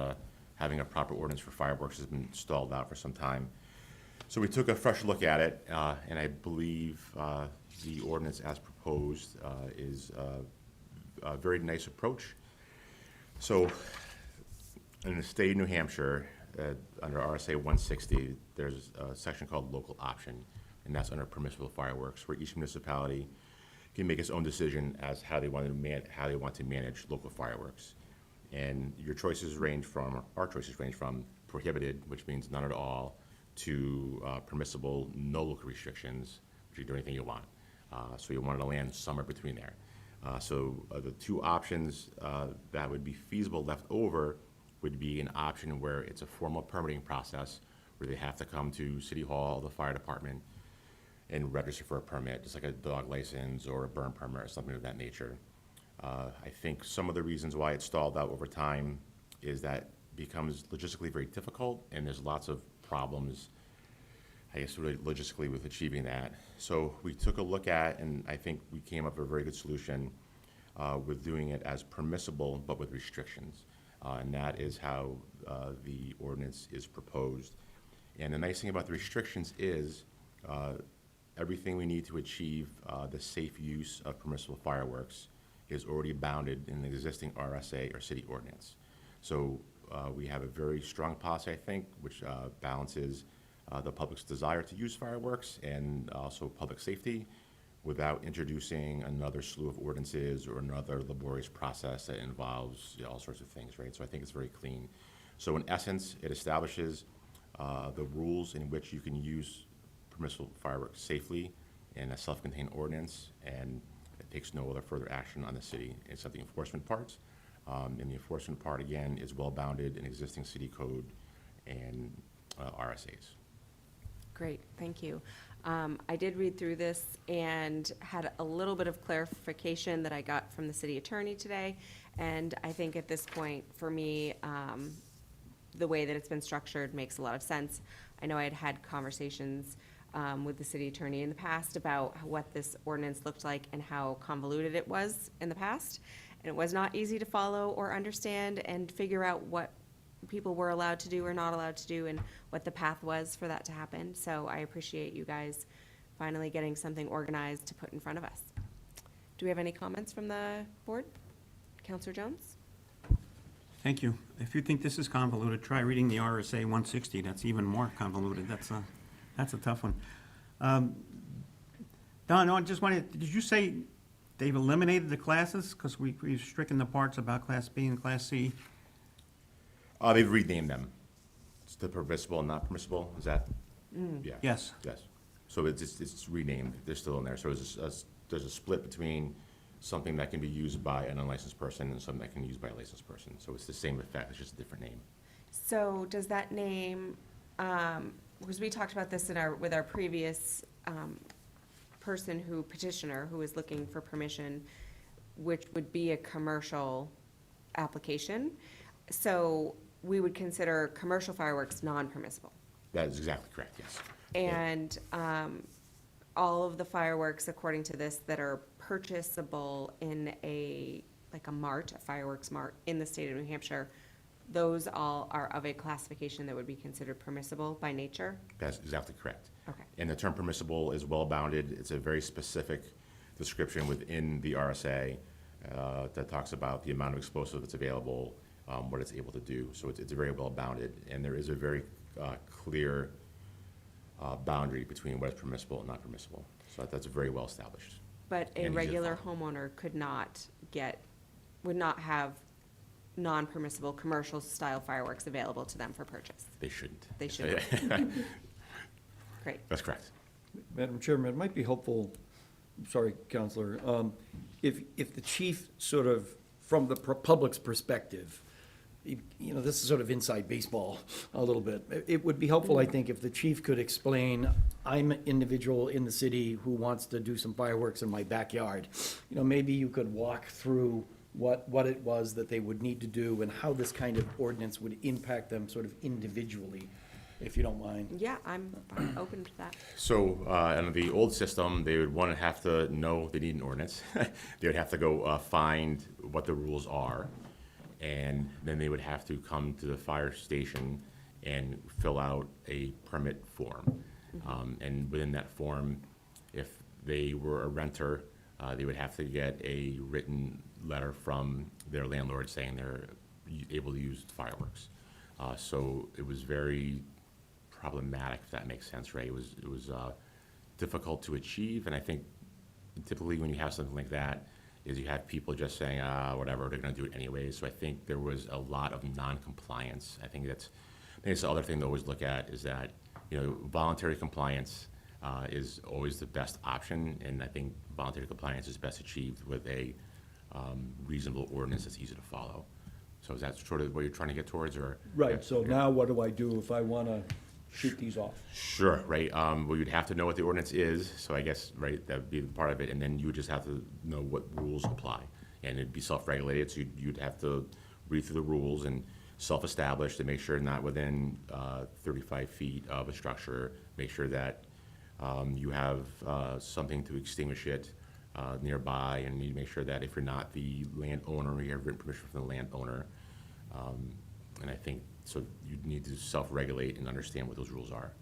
having a proper ordinance for fireworks has been stalled out for some time. So we took a fresh look at it, and I believe the ordinance as proposed is a very nice approach. So in the state of New Hampshire, under RSA 160, there's a section called local option, and that's under permissible fireworks, where each municipality can make its own decision as how they want to manage local fireworks. And your choices range from, our choices range from prohibited, which means none at all, to permissible, no local restrictions, which you can do anything you want. So you wanted to land somewhere between there. So the two options that would be feasible left over would be an option where it's a formal permitting process where they have to come to City Hall, the fire department, and register for a permit, just like a dog license or a burn permit or something of that nature. I think some of the reasons why it's stalled out over time is that it becomes logistically very difficult, and there's lots of problems, I guess, really logistically with achieving that. So we took a look at, and I think we came up with a very good solution with doing it as permissible, but with restrictions. And that is how the ordinance is proposed. And the nice thing about the restrictions is everything we need to achieve the safe use of permissible fireworks is already bounded in the existing RSA or city ordinance. So we have a very strong policy, I think, which balances the public's desire to use fireworks and also public safety without introducing another slew of ordinances or another laborious process that involves all sorts of things, right? So I think it's very clean. So in essence, it establishes the rules in which you can use permissible fireworks safely in a self-contained ordinance, and it takes no other further action on the city except the enforcement parts. And the enforcement part, again, is well-bounded in existing city code and RSAs. Great, thank you. I did read through this and had a little bit of clarification that I got from the city attorney today. And I think at this point, for me, the way that it's been structured makes a lot of sense. I know I had had conversations with the city attorney in the past about what this ordinance looked like and how convoluted it was in the past. And it was not easy to follow or understand and figure out what people were allowed to do or not allowed to do and what the path was for that to happen. So I appreciate you guys finally getting something organized to put in front of us. Do we have any comments from the board? Counselor Jones? Thank you. If you think this is convoluted, try reading the RSA 160. That's even more convoluted. That's That's a tough one. Don, no, I just wanted, did you say they've eliminated the classes? Because we've stricken the parts about Class B and Class C. They've renamed them. It's the permissible and not permissible, is that? Yeah. Yes. Yes. So it's renamed, they're still in there. So there's a split between something that can be used by an unlicensed person and something that can be used by a licensed person. So it's the same effect, it's just a different name. So does that name, because we talked about this with our previous petitioner who is looking for permission, which would be a commercial application. So we would consider commercial fireworks non-permissible. That is exactly correct, yes. And all of the fireworks, according to this, that are purchasable in a mart, a fireworks mart in the state of New Hampshire, those all are of a classification that would be considered permissible by nature? That's exactly correct. Okay. And the term permissible is well-bounded. It's a very specific description within the RSA that talks about the amount of explosive that's available, what it's able to do. So it's very well-bounded, and there is a very clear boundary between what is permissible and not permissible. So that's very well-established. But a And easy to regular follow. homeowner would not have non-permissible commercial-style fireworks available to them for purchase. They shouldn't. They Yes, shouldn't. Great. That's correct. Madam Chairman, it might be helpful, sorry, Counselor, if the chief sort of, from the public's perspective, you know, this is sort of inside baseball a little bit. It would be helpful, I think, if the chief could explain, I'm an individual in the city who wants to do some fireworks in my backyard. You know, maybe you could walk through what it was that they would need to do and how this kind of ordinance would impact them sort of individually, if you don't mind. Yeah, I'm open to that. So, under the old system, they would have to know they need an ordinance. They would have to go find what the rules are, and then they would have to come to the fire station and fill out a permit form. And within that form, if they were a renter, they would have to get a written letter from their landlord saying they're able to use fireworks. So it was very problematic, if that makes sense, right? It was difficult to achieve, and I think typically when you have something like that, is you have people just saying, whatever, they're gonna do it anyways. So I think there was a lot of non-compliance. I think that's the other thing to always look at is that, you know, voluntary compliance is always the best option, and I think voluntary compliance is best achieved with a reasonable ordinance that's easy to follow. So is that sort of what you're trying to get towards, or? Right, so now what do I do if I wanna shoot these off? Sure, right, well, you'd have to know what the ordinance is, so I guess, right, that would be part of it, and then you would just have to know what rules apply. And it'd be self-regulated, so you'd have to read through the rules and self-establish to make sure not within 35 feet of a structure, make sure that you have something to extinguish it nearby, and you make sure that if you're not the landowner, you have written permission from the landowner. And I think, so you need to self-regulate and understand what those rules are.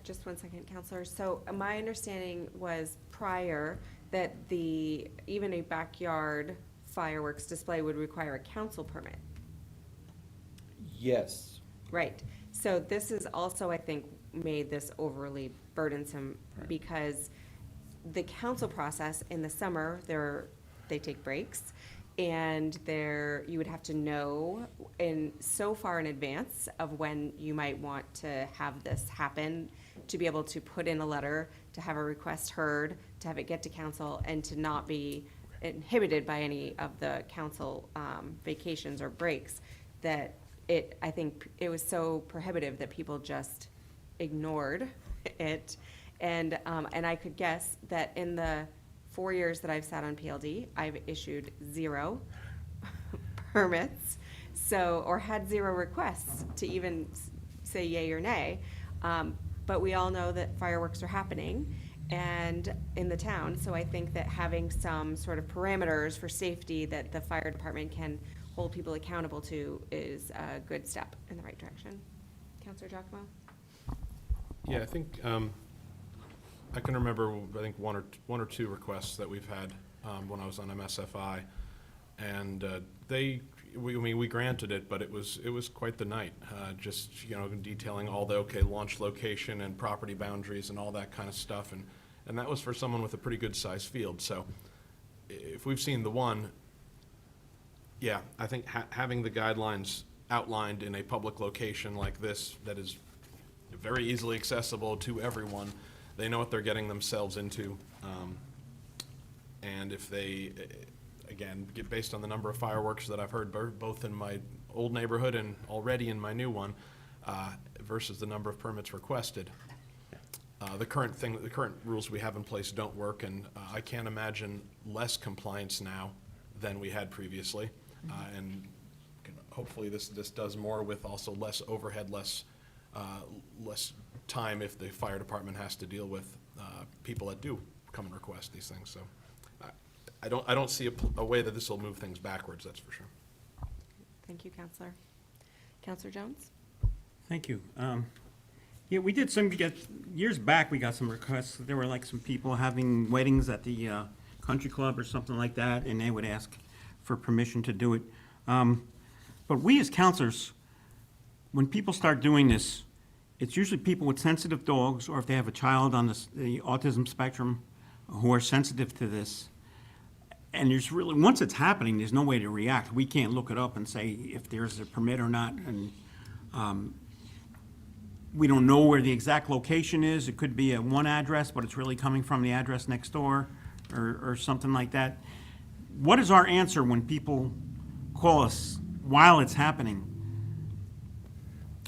Just one second, Counselor. So my understanding was prior that even a backyard fireworks display would require a council permit. Yes. Right. So this is also, I think, made this overly burdensome because the council process in the summer, they take breaks, and you would have to know so far in advance of when you might want to have this happen, to be able to put in a letter, to have a request heard, to have it get to council, and to not be inhibited by any of the council vacations or breaks, that I think it was so prohibitive that people just ignored it. And I could guess that in the 4 years that I've sat on PLD, I've issued 0 permits, or had 0 requests to even say yay or nay. But we all know that fireworks are happening and in the town, so I think that having some sort of parameters for safety that the fire department can hold people accountable to is a good step in the right direction. Counselor Giacomo? Yeah, I think, I can remember, I think one or two requests that we've had when I was on MSFI. And they, we granted it, but it was quite the night. Just, detailing all the, launch location and property boundaries and all that kind of stuff. And that was for someone with a pretty good sized field. So if we've seen the one, yeah, I think having the guidelines outlined in a public location like this that is very easily accessible to everyone, they know what they're getting themselves into. And if they, again, based on the number of fireworks that I've heard, both in my old neighborhood and already in my new one, versus the number of permits requested, the current rules we have in place don't work, and I can't imagine less compliance now than we had previously. And hopefully this does more with also less overhead, less time if the fire department has to deal with people that do come and request these things. So I don't see a way that this will move things backwards, that's for sure. Thank you, Counselor. Counselor Jones? Thank you. Yeah, we did years back, we got some requests. There were like some people having weddings at the country club or something like that, and they would ask for permission to do it. But we as counselors, when people start doing this, it's usually people with sensitive dogs, or if they have a child on the autism spectrum who are sensitive to this. And there's really, once it's happening, there's no way to react. We can't look it up and say if there's a permit or not. And we don't know where the exact location is. It could be at one address, but it's really coming from the address next door or something like that. What is our answer when people call us while it's happening?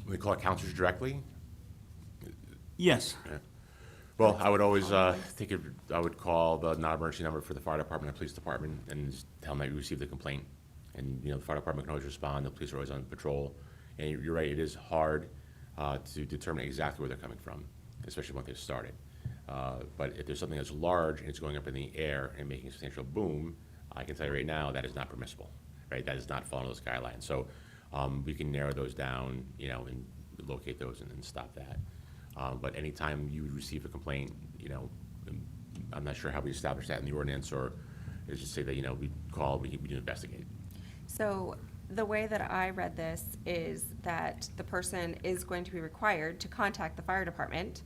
We call counselors directly? Yes. Yeah. Well, I would always I would call the non-emergency number for the fire department and police department and just tell them that you received the complaint. And, the fire department can always respond, the police are always on patrol. And you're right, it is hard to determine exactly where they're coming from, especially when they've started. But if there's something that's large and it's going up in the air and making a substantial boom, I can tell you right now, that is not permissible, right? That is not following those guidelines. So we can narrow those down, and locate those and stop that. But anytime you receive a complaint, I'm not sure how we establish that in the ordinance, or is just say that, we call, we do investigate. So the way that I read this is that the person is going to be required to contact the fire department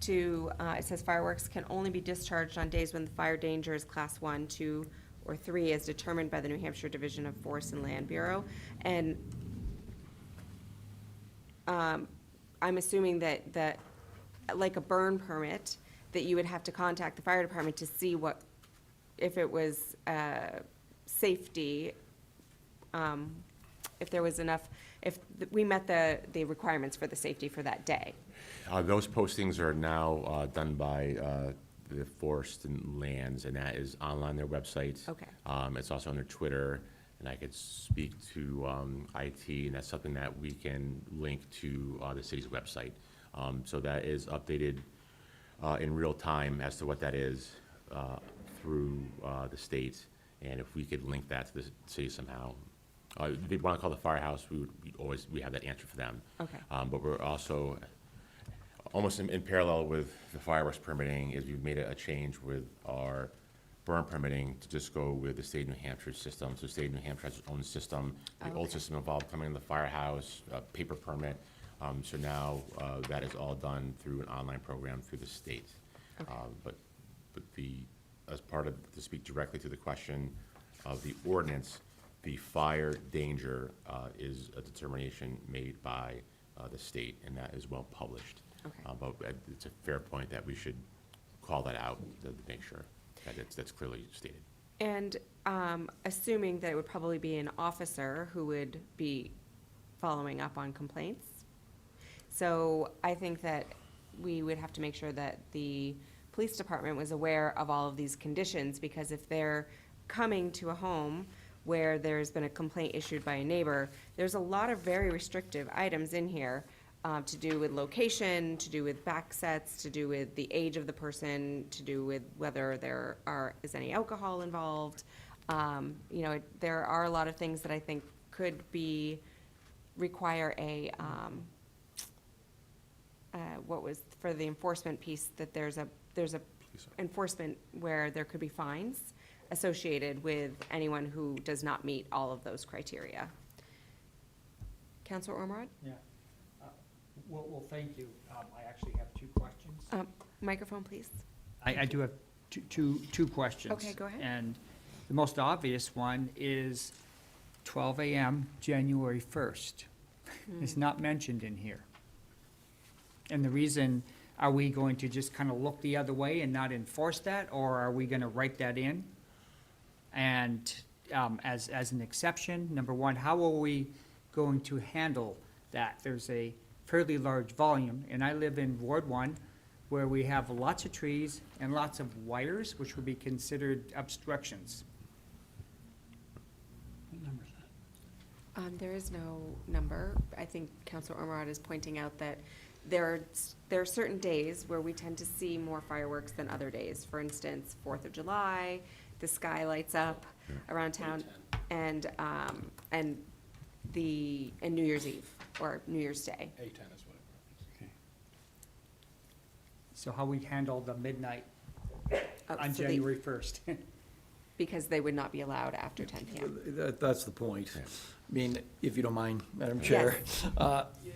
to, it says fireworks can only be discharged on days when the fire danger is class 1, 2, or 3 as determined by the New Hampshire Division of Forest and Land Bureau. And I'm assuming that like a burn permit, that you would have to contact the fire department to see if it was safety, if there was enough, if we met the requirements for the safety for that day. Those postings are now done by the Forest and Lands, and that is online, their website. Okay. It's also on their Twitter, and I could speak to IT, and that's something that we can link to the city's website. So that is updated in real time as to what that is through the state, and if we could link that to the city somehow. If they want to call the firehouse, we have that answer for them. Okay. But we're also, almost in parallel with the fireworks permitting, is we've made a change with our burn permitting to just go with the state of New Hampshire system. So the state of New Hampshire has its own system. The old system involved coming in the firehouse, paper permit. So now that is all done through an online program through the state. Okay. But as part of, to speak directly to the question of the ordinance, the fire danger is a determination made by the state, and that is well published. Okay. But it's a fair point that we should call that out to make sure that that's clearly stated. And assuming that it would probably be an officer who would be following up on complaints. So I think that we would have to make sure that the police department was aware of all of these conditions, because if they're coming to a home where there's been a complaint issued by a neighbor, there's a lot of very restrictive items in here to do with location, to do with back sets, to do with the age of the person, to do with whether there is any alcohol involved. There are a lot of things that I think could require a, what was for the enforcement piece, that there's a enforcement where there could be fines associated with anyone who does not meet all of those criteria. Counselor Ormerod? Yeah. Well, thank you. I actually have two questions. Microphone, please. I do have two questions. Okay, go ahead. And the most obvious one is 12 a.m., January 1st. It's not mentioned in here. And the reason, are we going to just kind of look the other way and not enforce that, or are we going to write that in? And as an exception, number one, how are we going to handle that? There's a fairly large volume, and I live in Ward 1, where we have lots of trees and lots of wires, which would be considered obstructions. There is no number. I think Counselor Ormerod is pointing out that there are certain days where we tend to see more fireworks than other days. For instance, 4th of July, the sky lights up around town, and New Year's Eve or New Year's Day. A10 is what it was. So how we handle the midnight on So January 1st? because they would not be allowed after 10 p.m. That's the point. I mean, if you don't mind, Madam Chair.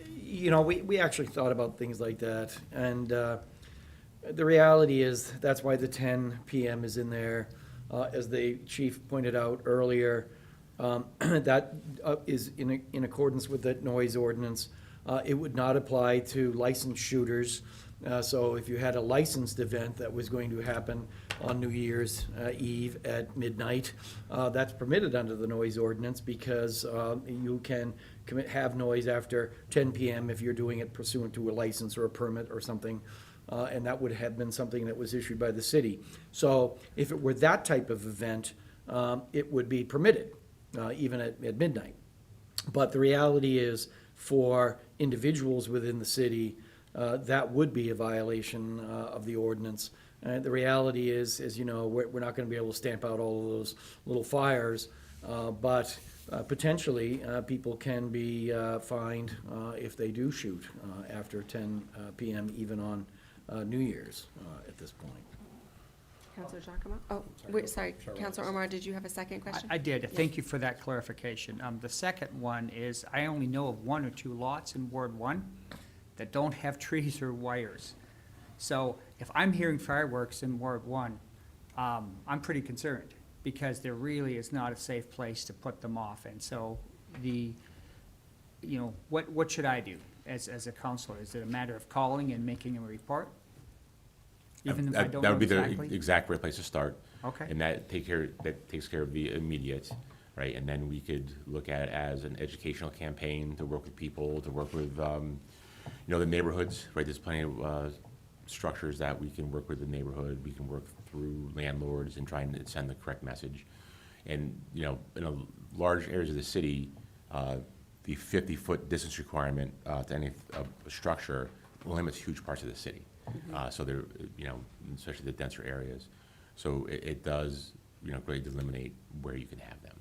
You know, we actually thought about things like that, and the reality is, that's why the 10 PM is in there. As the chief pointed out earlier, that is in accordance with the noise ordinance. It would not apply to licensed shooters. So if you had a licensed event that was going to happen on New Year's Eve at midnight, that's permitted under the noise ordinance because you can have noise after 10 PM if you're doing it pursuant to a license or a permit or something. And that would have been something that was issued by the city. So if it were that type of event, it would be permitted, even at midnight. But the reality is, for individuals within the city, that would be a violation of the ordinance. The reality is, as you know, we're not gonna be able to stamp out all of those little fires, but potentially, people can be fined if they do shoot after 10 PM, even on New Year's at this point. Counselor Giacomo? Oh, wait, sorry. Counselor Omar, did you have a second question? I did. Thank you for that clarification. The second one is, I only know of 1 or 2 lots in Ward 1 that don't have trees or wires. So if I'm hearing fireworks in Ward 1, I'm pretty concerned, because there really is not a safe place to put them off. And so what should I do as a counselor? Is it a matter of calling and making a report? Even if I don't know That would be exactly? the exact right place to start. Okay. And that takes care of the immediate, right? And then we could look at it as an educational campaign to work with people, to work with, the neighborhoods, right? There's plenty of structures that we can work with the neighborhood. We can work through landlords and try and send the correct message. And, in a large areas of the city, the 50-foot distance requirement to any structure limits huge parts of the city. So there, especially the denser areas. So it does, greatly delimitate where you can have them.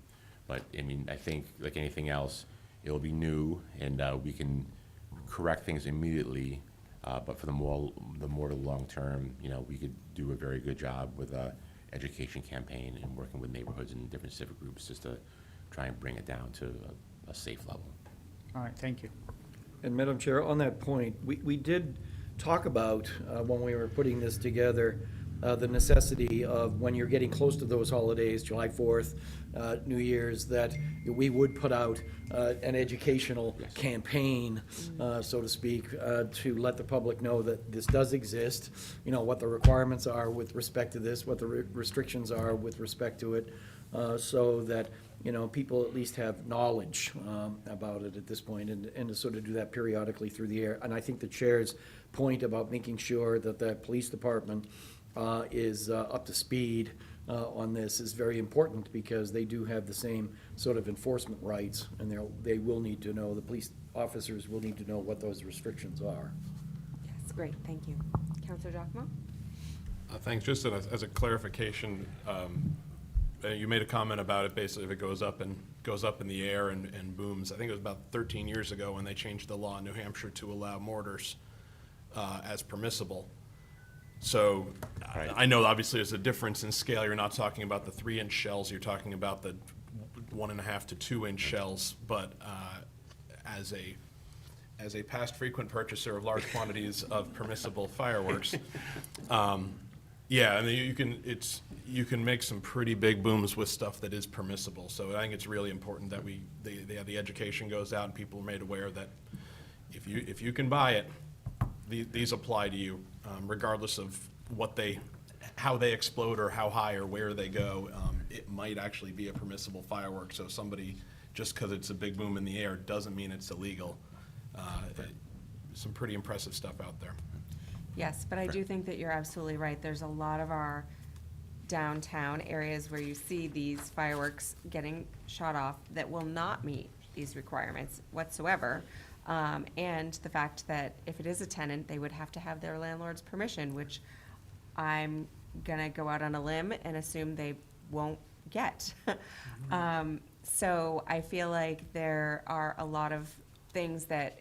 But, I think, like anything else, it'll be new, and we can correct things immediately. But for the more to long term, we could do a very good job with a education campaign and working with neighborhoods and different civic groups just to try and bring it down to a safe level. All right, thank you. And Madam Chair, on that point, we did talk about, when we were putting this together, the necessity of, when you're getting close to those holidays, July 4th, New Year's, that we would put out an educational campaign, so to speak, to let the public know that this does exist, what the requirements are with respect to this, what the restrictions are with respect to it, so that, people at least have knowledge about it at this point, and to sort of do that periodically through the year. And I think the chair's point about making sure that the police department is up to speed on this is very important, because they do have the same sort of enforcement rights, and they will need to know, the police officers will need to know what those restrictions are. Yes, great, thank you. Counselor Giacomo? Thanks. Just as a clarification, you made a comment about it, basically, if it goes up in the air and booms. I think it was about 13 years ago when they changed the law in New Hampshire to allow mortars as permissible. So I know obviously there's a difference in scale. You're not talking about the 3-inch shells. You're talking about the 1.5 to 2-inch shells. But as a past frequent purchaser of large quantities of permissible fireworks, yeah, I mean, you can make some pretty big booms with stuff that is permissible. So I think it's really important that the education goes out and people are made aware that if you can buy it, these apply to you, regardless of how they explode or how high or where they go. It might actually be a permissible firework. So somebody, just because it's a big boom in the air, doesn't mean it's illegal. Some pretty impressive stuff out there. Yes, but I do think that you're absolutely right. There's a lot of our downtown areas where you see these fireworks getting shot off that will not meet these requirements whatsoever. And the fact that if it is a tenant, they would have to have their landlord's permission, which I'm gonna go out on a limb and assume they won't get. So I feel like there are a lot of things that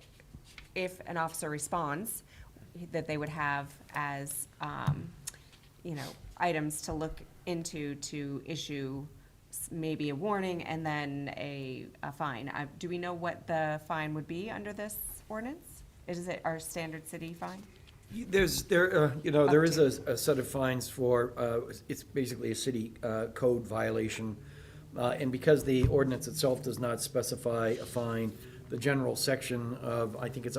if an officer responds, that they would have as, items to look into to issue maybe a warning and then a fine. Do we know what the fine would be under this ordinance? Is it our standard city fine? There is a set of fines for, it's basically a city code violation. And because the ordinance itself does not specify a fine, the general section of, I think it's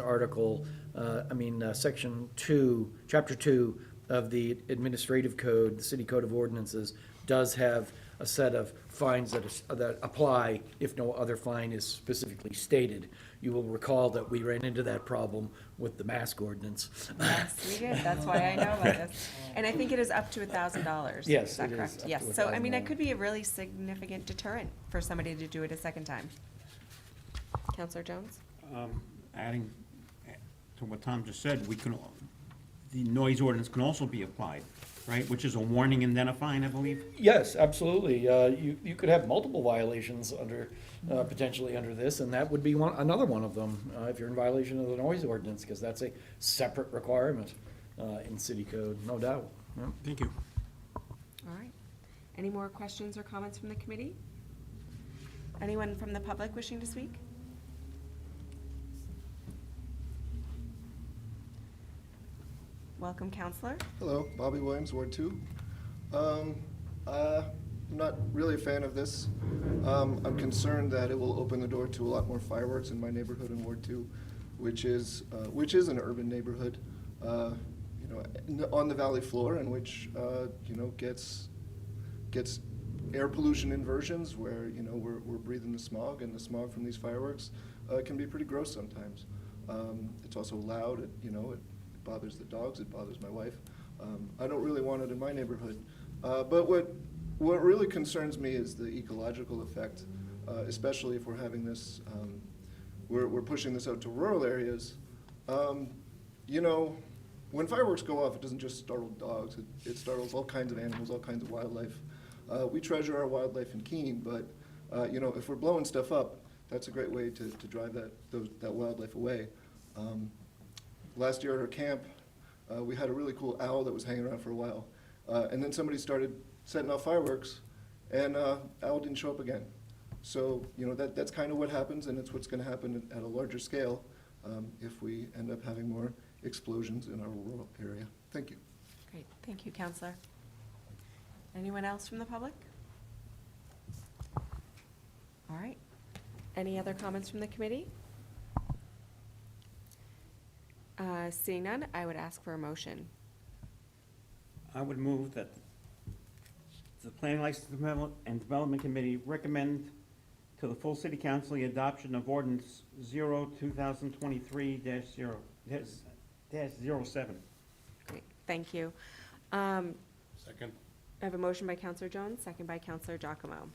Section 2, Chapter 2 of the Administrative Code, the City Code of Ordinances, does have a set of fines that apply if no other fine is specifically stated. You will recall that we ran into that problem with the mask ordinance. Yes, we did. That's why I know about this. And I think it is up to $1,000. Yes, Is that it is correct? up Yes. to So, I mean, it $1,000. could be a really significant deterrent for somebody to do it a second time. Counselor Jones? Adding to what Tom just said, the noise ordinance can also be applied, right? Which is a warning and then a fine, I believe. Yes, absolutely. You could have multiple violations potentially under this, and that would be another one of them, if you're in violation of the noise ordinance, because that's a separate requirement in city code, no doubt. Yeah. Thank you. All right. Any more questions or comments from the committee? Anyone from the public wishing to speak? Welcome, Counselor. Hello, Bobby Williams, Ward 2. I'm not really a fan of this. I'm concerned that it will open the door to a lot more fireworks in my neighborhood in Ward 2, which is an urban neighborhood, on the valley floor, and which gets air pollution inversions, where we're breathing the smog, and the smog from these fireworks can be pretty gross sometimes. It's also loud. It bothers the dogs. It bothers my wife. I don't really want it in my neighborhood. But what really concerns me is the ecological effect, especially if we're having this, we're pushing this out to rural areas. When fireworks go off, it doesn't just startle dogs. It startles all kinds of animals, all kinds of wildlife. We treasure our wildlife in Keene, but if we're blowing stuff up, that's a great way to drive that wildlife away. Last year at our camp, we had a really cool owl that was hanging around for a while. And then somebody started setting off fireworks, and owl didn't show up again. So, that's kind of what happens, and it's what's going to happen at a larger scale if we end up having more explosions in our rural area. Thank you. Great. Thank you, Counselor. Anyone else from the public? All right. Any other comments from the committee? Seeing none, I would ask for a motion. I would move that the Planning License and Development Committee recommend to the full City Council the adoption of Ordinance 0/2023-07. Great. Thank you. Second. I have a motion by Counselor Jones, second by Counselor Giacomo.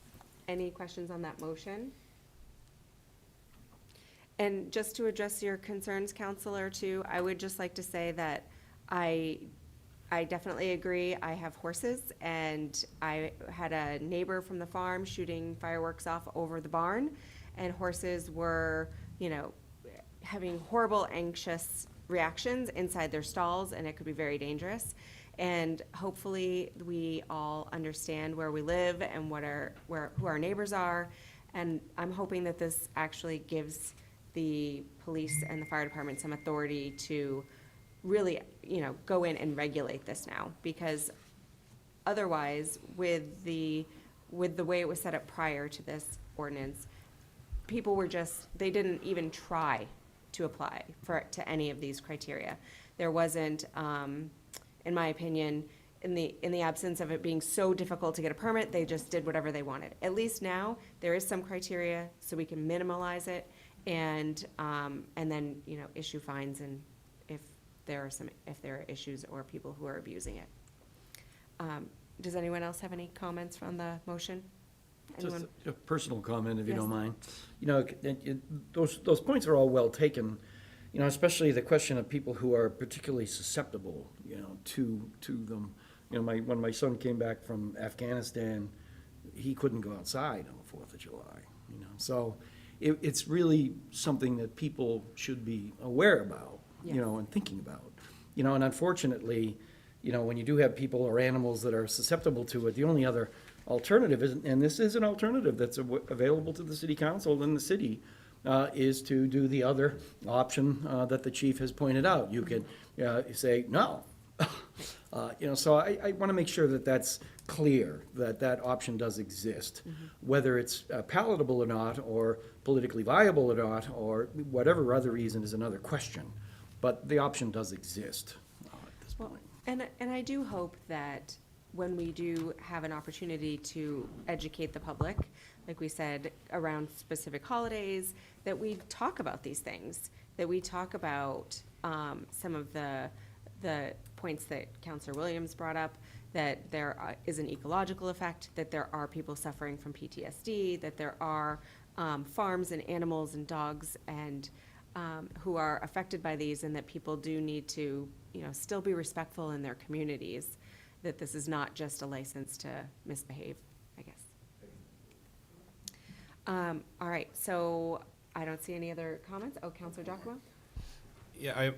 Any questions on that motion? And just to address your concerns, Counselor, too, I would just like to say that I definitely agree. I have horses, and I had a neighbor from the farm shooting fireworks off over the barn, and horses were, having horrible, anxious reactions inside their stalls, and it could be very dangerous. And hopefully, we all understand where we live and who our neighbors are. And I'm hoping that this actually gives the police and the fire department some authority to really, go in and regulate this now, because otherwise, with the way it was set up prior to this ordinance, people were they didn't even try to apply to any of these criteria. There wasn't, in my opinion, in the absence of it being so difficult to get a permit, they just did whatever they wanted. At least now, there is some criteria, so we can minimalize it, and then, issue fines and if there are issues or people who are abusing it. Does anyone else have any comments from the motion? Just Anyone? a personal comment, if you Yes. don't mind. Those points are all well taken, especially the question of people who are particularly susceptible, to them. When my son came back from Afghanistan, he couldn't go outside on the 4th of July, So it's really something that people should be aware about, Yes. and thinking about. And unfortunately, when you do have people or animals that are susceptible to it, the only other alternative is, and this is an alternative that's available to the city council in the city, is to do the other option that the chief has pointed out. You can say no. So I want to make sure that that's clear, that option does exist. Whether it's palatable or not, or politically viable or not, or whatever other reason is another question. But the option does exist at this point. And I do hope that when we do have an opportunity to educate the public, like we said, around specific holidays, that we talk about these things, that we talk about some of the points that Councillor Williams brought up, that there is an ecological effect, that there are people suffering from PTSD, that there are farms and animals and dogs and who are affected by these, and that people do need to, still be respectful in their communities, that this is not just a license to misbehave, I guess. All right, so I don't see any other comments. Oh, Councillor Giacomo? Yeah,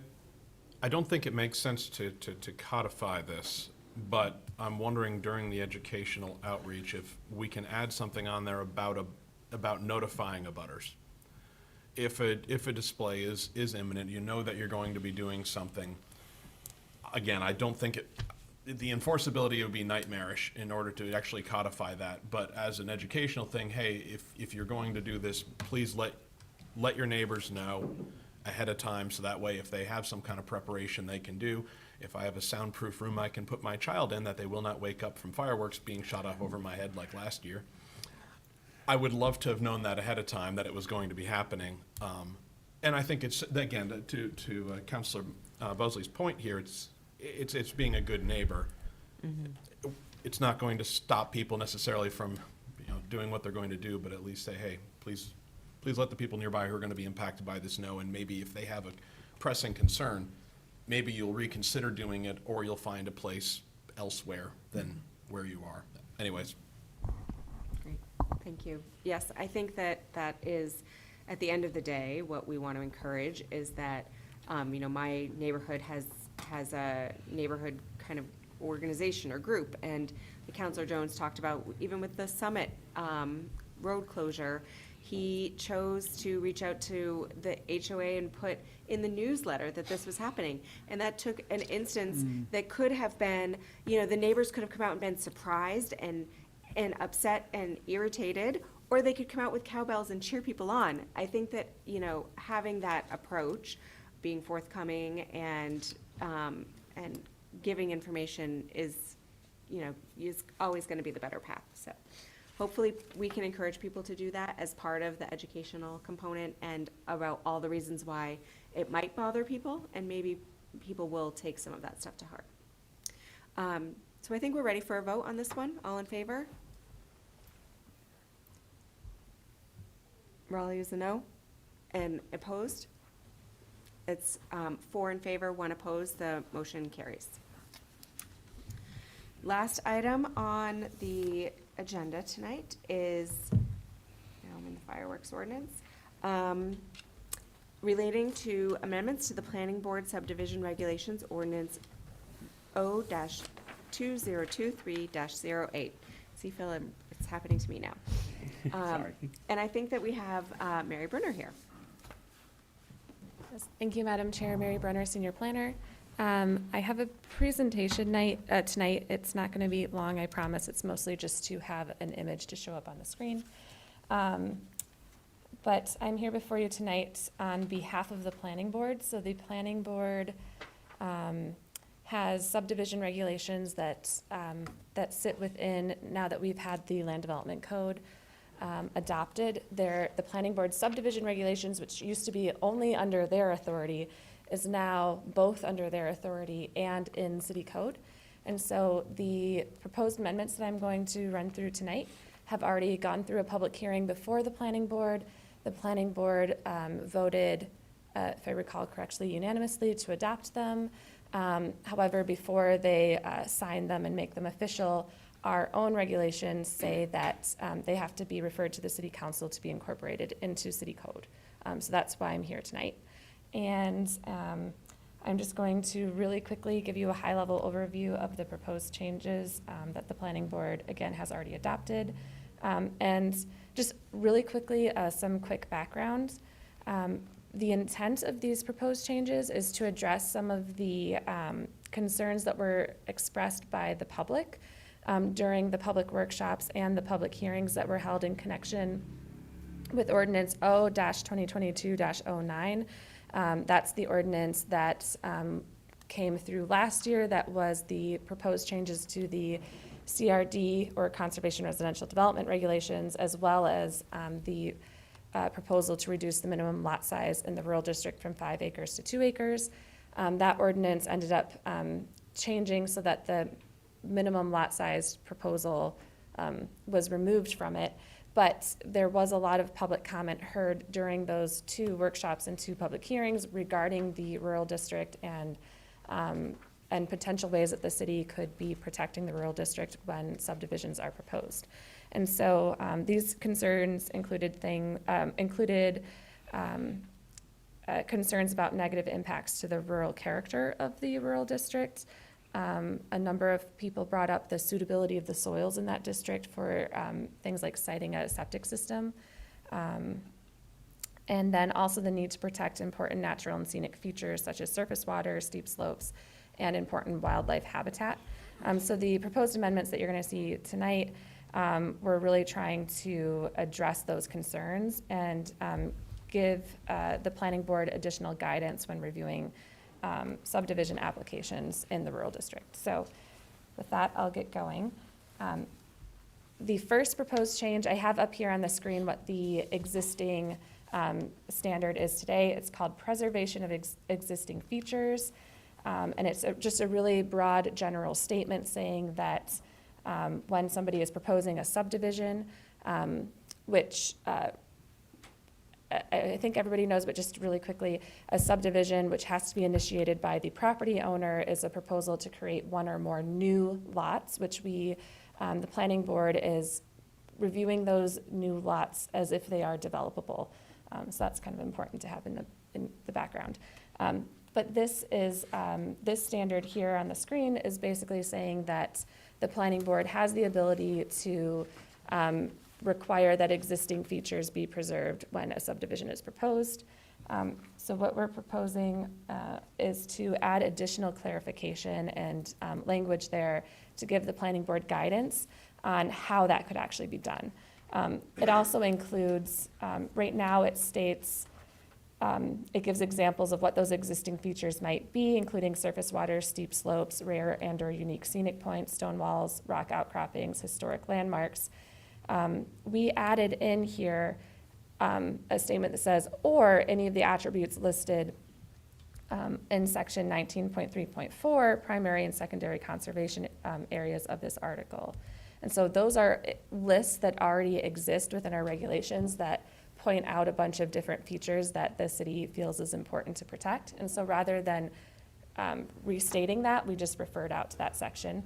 I don't think it makes sense to codify this, but I'm wondering during the educational outreach if we can add something on there about notifying abutters. If a display is imminent, you know that you're going to be doing something. Again, I don't think the enforceability would be nightmarish in order to actually codify that, but as an educational thing, hey, if you're going to do this, please let your neighbors know ahead of time, so that way if they have some kind of preparation they can do. If I have a soundproof room I can put my child in, that they will not wake up from fireworks being shot off over my head like last year. I would love to have known that ahead of time, that it was going to be happening. And I think it's, again, to Councillor Busley's point here, it's being a good neighbor. It's not going to stop people necessarily from, doing what they're going to do, but at least say, hey, please let the people nearby who are going to be impacted by this know, and maybe if they have a pressing concern, maybe you'll reconsider doing it, or you'll find a place elsewhere than where you are. Anyways. Great, thank you. Yes, I think that is, at the end of the day, what we want to encourage is that, my neighborhood has a neighborhood kind of organization or group, and the Councillor Jones talked about, even with the Summit road closure, he chose to reach out to the HOA and put in the newsletter that this was happening. And that took an instance that could have been, the neighbors could have come out and been surprised and upset and irritated, or they could come out with cowbells and cheer people on. I think that, having that approach, being forthcoming and giving information is always going to be the better path. So hopefully we can encourage people to do that as part of the educational component, and about all the reasons why it might bother people, and maybe people will take some of that stuff to heart. So I think we're ready for a vote on this one. All in favor? Raleigh is a no. And opposed? It's 4 in favor, 1 opposed. The motion carries. Last item on the agenda tonight is, now I'm in the fireworks ordinance, relating to amendments to the Planning Board Subdivision Regulations Ordinance O-2023-08. See, Phil, it's happening to me now. Sorry. And I think that we have Mary Brunner here. Yes, thank you, Madam Chair. Mary Brenner, Senior Planner. I have a presentation tonight. It's not going to be long, I promise. It's mostly just to have an image to show up on the screen. But I'm here before you tonight on behalf of the Planning Board. So the Planning Board has subdivision regulations that sit within, now that we've had the Land Development Code adopted. The Planning Board subdivision regulations, which used to be only under their authority, is now both under their authority and in city code. And so the proposed amendments that I'm going to run through tonight have already gone through a public hearing before the Planning Board. The Planning Board voted, if I recall correctly, unanimously to adopt them. However, before they sign them and make them official, our own regulations say that they have to be referred to the City Council to be incorporated into city code. So that's why I'm here tonight. And I'm just going to really quickly give you a high-level overview of the proposed changes that the Planning Board, again, has already adopted. And just really quickly, some quick background. The intent of these proposed changes is to address some of the concerns that were expressed by the public during the public workshops and the public hearings that were held in connection with Ordinance O-2022-09. That's the ordinance that came through last year. That was the proposed changes to the CRD, or Conservation Residential Development Regulations, as well as the proposal to reduce the minimum lot size in the rural district from 5 acres to 2 acres. That ordinance ended up changing so that the minimum lot size proposal was removed from it. But there was a lot of public comment heard during those 2 workshops and 2 public hearings regarding the rural district and potential ways that the city could be protecting the rural district when subdivisions are proposed. And so these concerns included concerns about negative impacts to the rural character of the rural district. A number of people brought up the suitability of the soils in that district for things like siting a septic system. And then also the need to protect important natural and scenic features such as surface water, steep slopes, and important wildlife habitat. So the proposed amendments that you're going to see tonight, we're really trying to address those concerns and give the Planning Board additional guidance when reviewing subdivision applications in the rural district. So with that, I'll get going. The first proposed change, I have up here on the screen what the existing standard is today. It's called preservation of existing features. And it's just a really broad general statement saying that when somebody is proposing a subdivision, which I think everybody knows, but just really quickly, a subdivision which has to be initiated by the property owner is a proposal to create 1 or more new lots, which the Planning Board is reviewing those new lots as if they are developable. So that's kind of important to have in the background. But this standard here on the screen is basically saying that the Planning Board has the ability to require that existing features be preserved when a subdivision is proposed. So what we're proposing is to add additional clarification and language there to give the Planning Board guidance on how that could actually be done. It also includes, right now it states, it gives examples of what those existing features might be, including surface water, steep slopes, rare and/or unique scenic points, stone walls, rock outcroppings, historic landmarks. We added in here a statement that says, or any of the attributes listed in section 19.3.4, primary and secondary conservation areas of this article. And so those are lists that already exist within our regulations that point out a bunch of different features that the city feels is important to protect. And so rather than restating that, we just referred out to that section.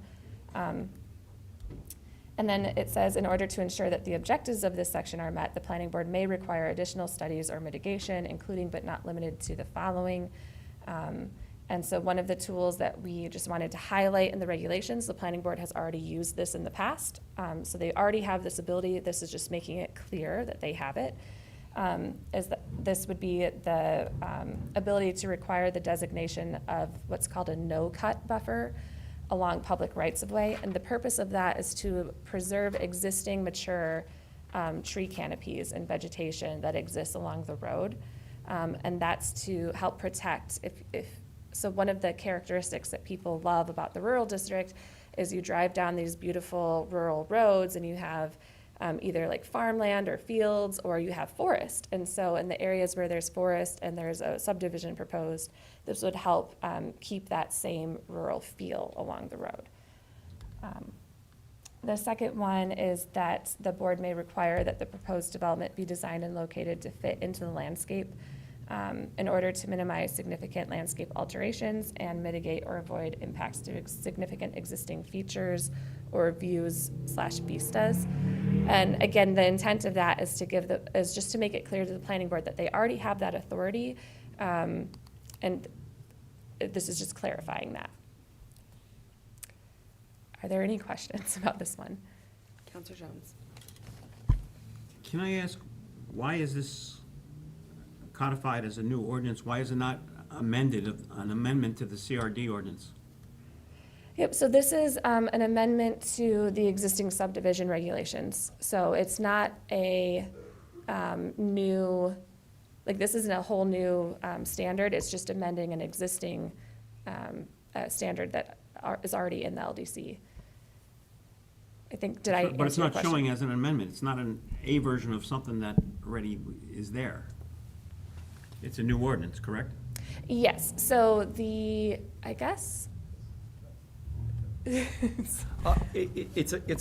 And then it says, in order to ensure that the objectives of this section are met, the Planning Board may require additional studies or mitigation, including but not limited to the following. And so one of the tools that we just wanted to highlight in the regulations, the Planning Board has already used this in the past. So they already have this ability. This is just making it clear that they have it. is that this would be the ability to require the designation of what's called a no-cut buffer along public rights-of-way. And the purpose of that is to preserve existing mature tree canopies and vegetation that exists along the road. And that's to help protect, so one of the characteristics that people love about the rural district is you drive down these beautiful rural roads and you have either like farmland or fields, or you have forest. And so in the areas where there's forest and there's a subdivision proposed, this would help keep that same rural feel along the road. The second one is that the board may require that the proposed development be designed and located to fit into the landscape in order to minimize significant landscape alterations and mitigate or avoid impacts to significant existing features or views/vistas. And again, the intent of that is to is just to make it clear to the planning board that they already have that authority, and this is just clarifying that. Are there any questions about this one? Counselor Jones. Can I ask, why is this codified as a new ordinance? Why is it not amended, an amendment to the CRD ordinance? Yep, so this is an amendment to the existing subdivision regulations. So it's not a new, like this isn't a whole new standard, it's just amending an existing standard that is already in the LDC. I think, did I answer your question? But it's not showing as an amendment, it's not a version of something that already is there. It's a new ordinance, correct? Yes, so I guess, It's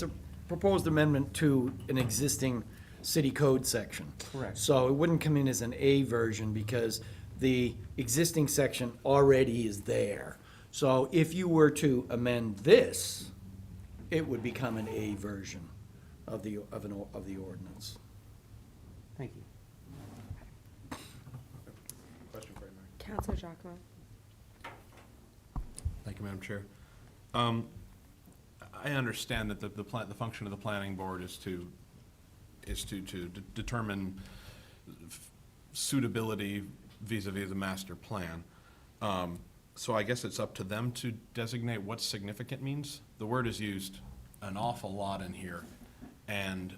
a proposed amendment to an existing city code section. Correct. So it wouldn't come in as an A version because the existing section already is there. So if you were to amend this, it would become an A version of the ordinance. Thank you. Question for you, Mary. Counselor Giacomo. Thank you, Madam Chair. I understand that the function of the planning board is to determine suitability vis-a-vis the master plan. So I guess it's up to them to designate what significant means. The word is used an awful lot in here, and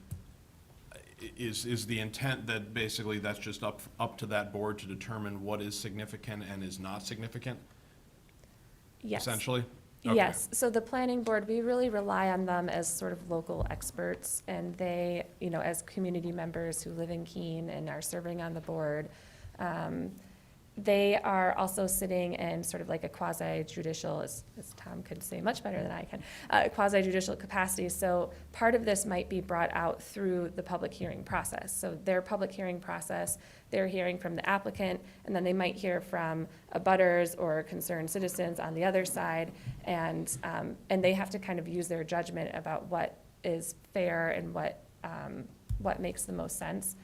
is the intent that basically that's just up to that board to determine what is significant and is not significant? yes. Essentially? Okay. Yes, so the planning board, we really rely on them as sort of local experts, and they, as community members who live in Keene and are serving on the board, they are also sitting in sort of like a quasi-judicial, as Tom could say much better than I can, quasi-judicial capacity. So part of this might be brought out through the public hearing process. So their public hearing process, they're hearing from the applicant, and then they might hear from abutters or concerned citizens on the other side, and they have to kind of use their judgment about what is fair and what makes the most sense.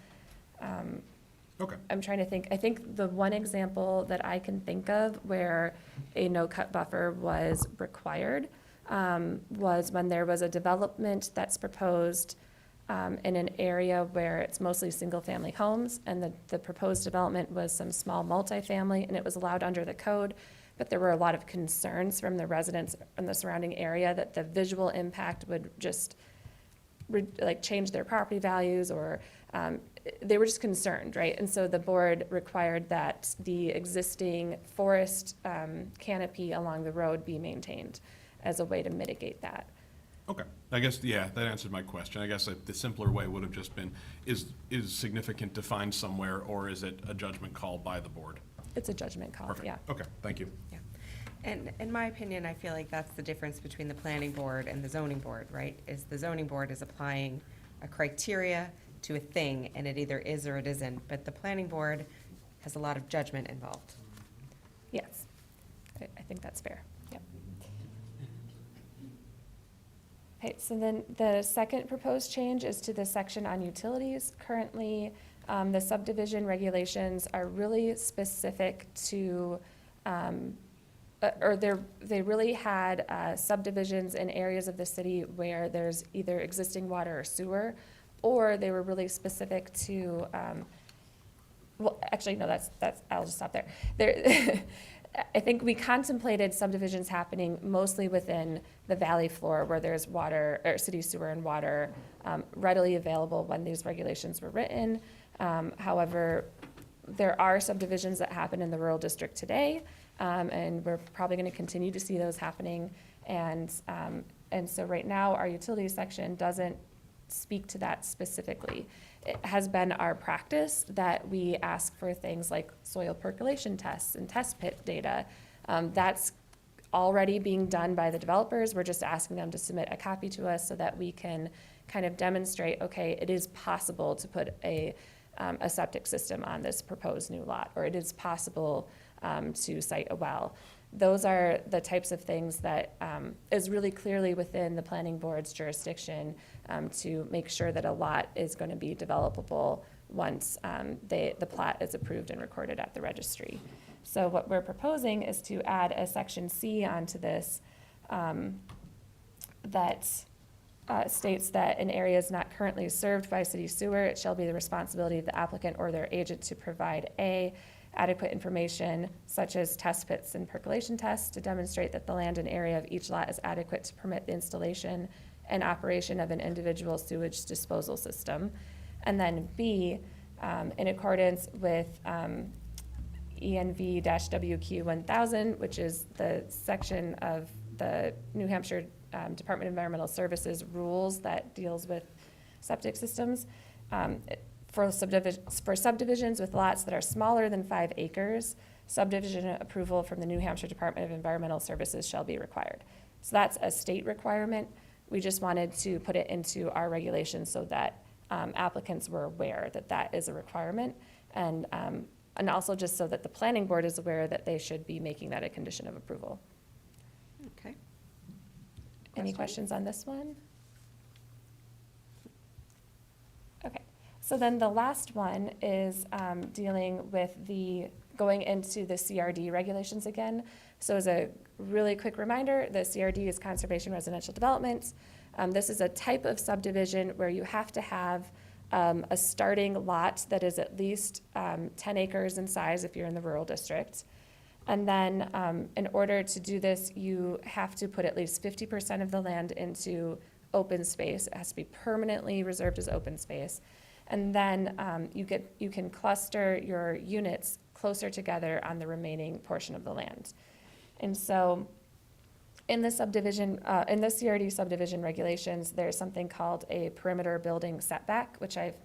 Okay. I'm trying to think. I think the one example that I can think of where a no-cut buffer was required was when there was a development that's proposed in an area where it's mostly single-family homes, and the proposed development was some small multifamily, and it was allowed under the code, but there were a lot of concerns from the residents in the surrounding area that the visual impact would just change their property values, or they were just concerned, right? And so the board required that the existing forest canopy along the road be maintained as a way to mitigate that. Okay, I guess, yeah, that answered my question. I guess the simpler way would have just been, is significant defined somewhere, or is it a judgment call by the board? It's a judgment call, Perfect. yeah. Okay, thank you. Yeah. And in my opinion, I feel like that's the difference between the planning board and the zoning board, right? Is the zoning board is applying a criteria to a thing, and it either is or it isn't, but the planning board has a lot of judgment involved. Yes, I think that's fair, yep. Okay, so then the second proposed change is to the section on utilities. Currently, the subdivision regulations are really specific to, they really had subdivisions in areas of the city where there's either existing water or sewer, or they were really specific to well, actually, no, I'll just stop there. There, I think we contemplated subdivisions happening mostly within the valley floor where there's water, or city sewer and water readily available when these regulations were written. However, there are subdivisions that happen in the rural district today, and we're probably going to continue to see those happening. And so right now, our utilities section doesn't speak to that specifically. It has been our practice that we ask for things like soil percolation tests and test pit data. That's already being done by the developers. We're just asking them to submit a copy to us so that we can kind of demonstrate, okay, it is possible to put a septic system on this proposed new lot, or it is possible to site a well. Those are the types of things that is really clearly within the planning board's jurisdiction to make sure that a lot is going to be developable once the plat is approved and recorded at the registry. So what we're proposing is to add a section C onto this that states that in areas not currently served by city sewer, it shall be the responsibility of the applicant or their agent to provide adequate information such as test pits and percolation tests to demonstrate that the land and area of each lot is adequate to permit the installation and operation of an individual sewage disposal system. And then B, in accordance with ENV-WQ 1000, which is the section of the New Hampshire Department of Environmental Services rules that deals with septic systems, for subdivisions with lots that are smaller than 5 acres, subdivision approval from the New Hampshire Department of Environmental Services shall be required. So that's a state requirement. We just wanted to put it into our regulations so that applicants were aware that that is a requirement, and also just so that the planning board is aware that they should be making that a condition of approval. Okay. Any questions on this one? Okay, so then the last one is dealing with going into the CRD regulations again. So as a really quick reminder, the CRD is Conservation Residential Development. This is a type of subdivision where you have to have a starting lot that is at least 10 acres in size if you're in the rural district. And then in order to do this, you have to put at least 50% of the land into open space. It has to be permanently reserved as open space. And then you can cluster your units closer together on the remaining portion of the land. And so in the subdivision, in the CRD subdivision regulations, there's something called a perimeter building setback, which I've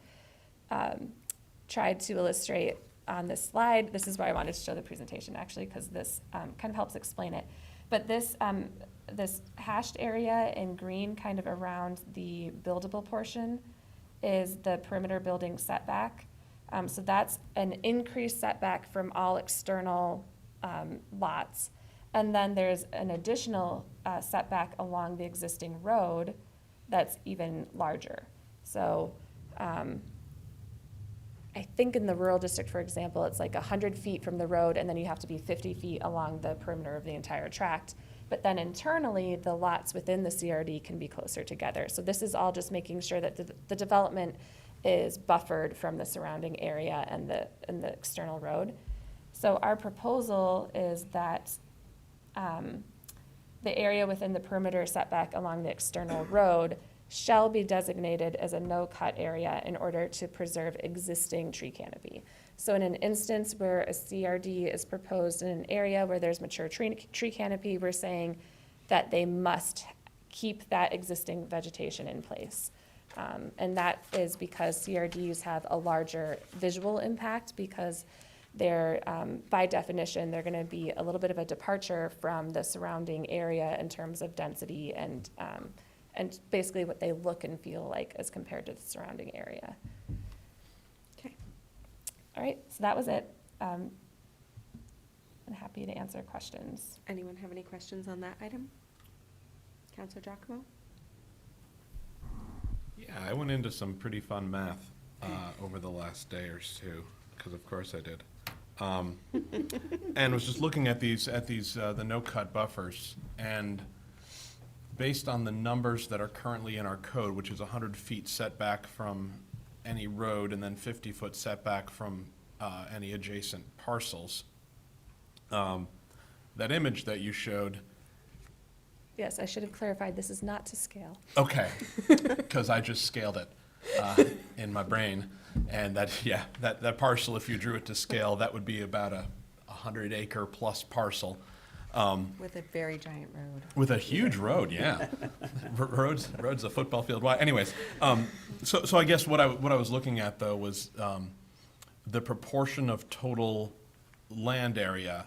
tried to illustrate on this slide. This is why I wanted to show the presentation, actually, because this kind of helps explain it. But this hashed area in green, kind of around the buildable portion, is the perimeter building setback. So that's an increased setback from all external lots. And then there's an additional setback along the existing road that's even larger. So I think in the rural district, for example, it's like 100 feet from the road, and then you have to be 50 feet along the perimeter of the entire tract. But then internally, the lots within the CRD can be closer together. So this is all just making sure that the development is buffered from the surrounding area and the external road. So our proposal is that the area within the perimeter setback along the external road shall be designated as a no-cut area in order to preserve existing tree canopy. So in an instance where a CRD is proposed in an area where there's mature tree canopy, we're saying that they must keep that existing vegetation in place. And that is because CRDs have a larger visual impact, because they're, by definition, they're gonna be a little bit of a departure from the surrounding area in terms of density and basically what they look and feel like as compared to the surrounding area. Okay. All right, so that was it. I'm happy to answer questions. Anyone have any questions on that item? Counselor Giacomo? Yeah, I went into some pretty fun math over the last day or two, because of course I did. And was just looking at these the no-cut buffers, and based on the numbers that are currently in our code, which is 100 feet setback from any road and then 50-foot setback from any adjacent parcels. That image that you showed, Yes, I should have clarified, this is not to scale. okay, because I just scaled it in my brain. And that parcel, if you drew it to scale, that would be about a 100-acre plus parcel. With a very giant road. With a huge road, yeah. Road's a football field wide. Anyways, so I guess what I was looking at, though, was the proportion of total land area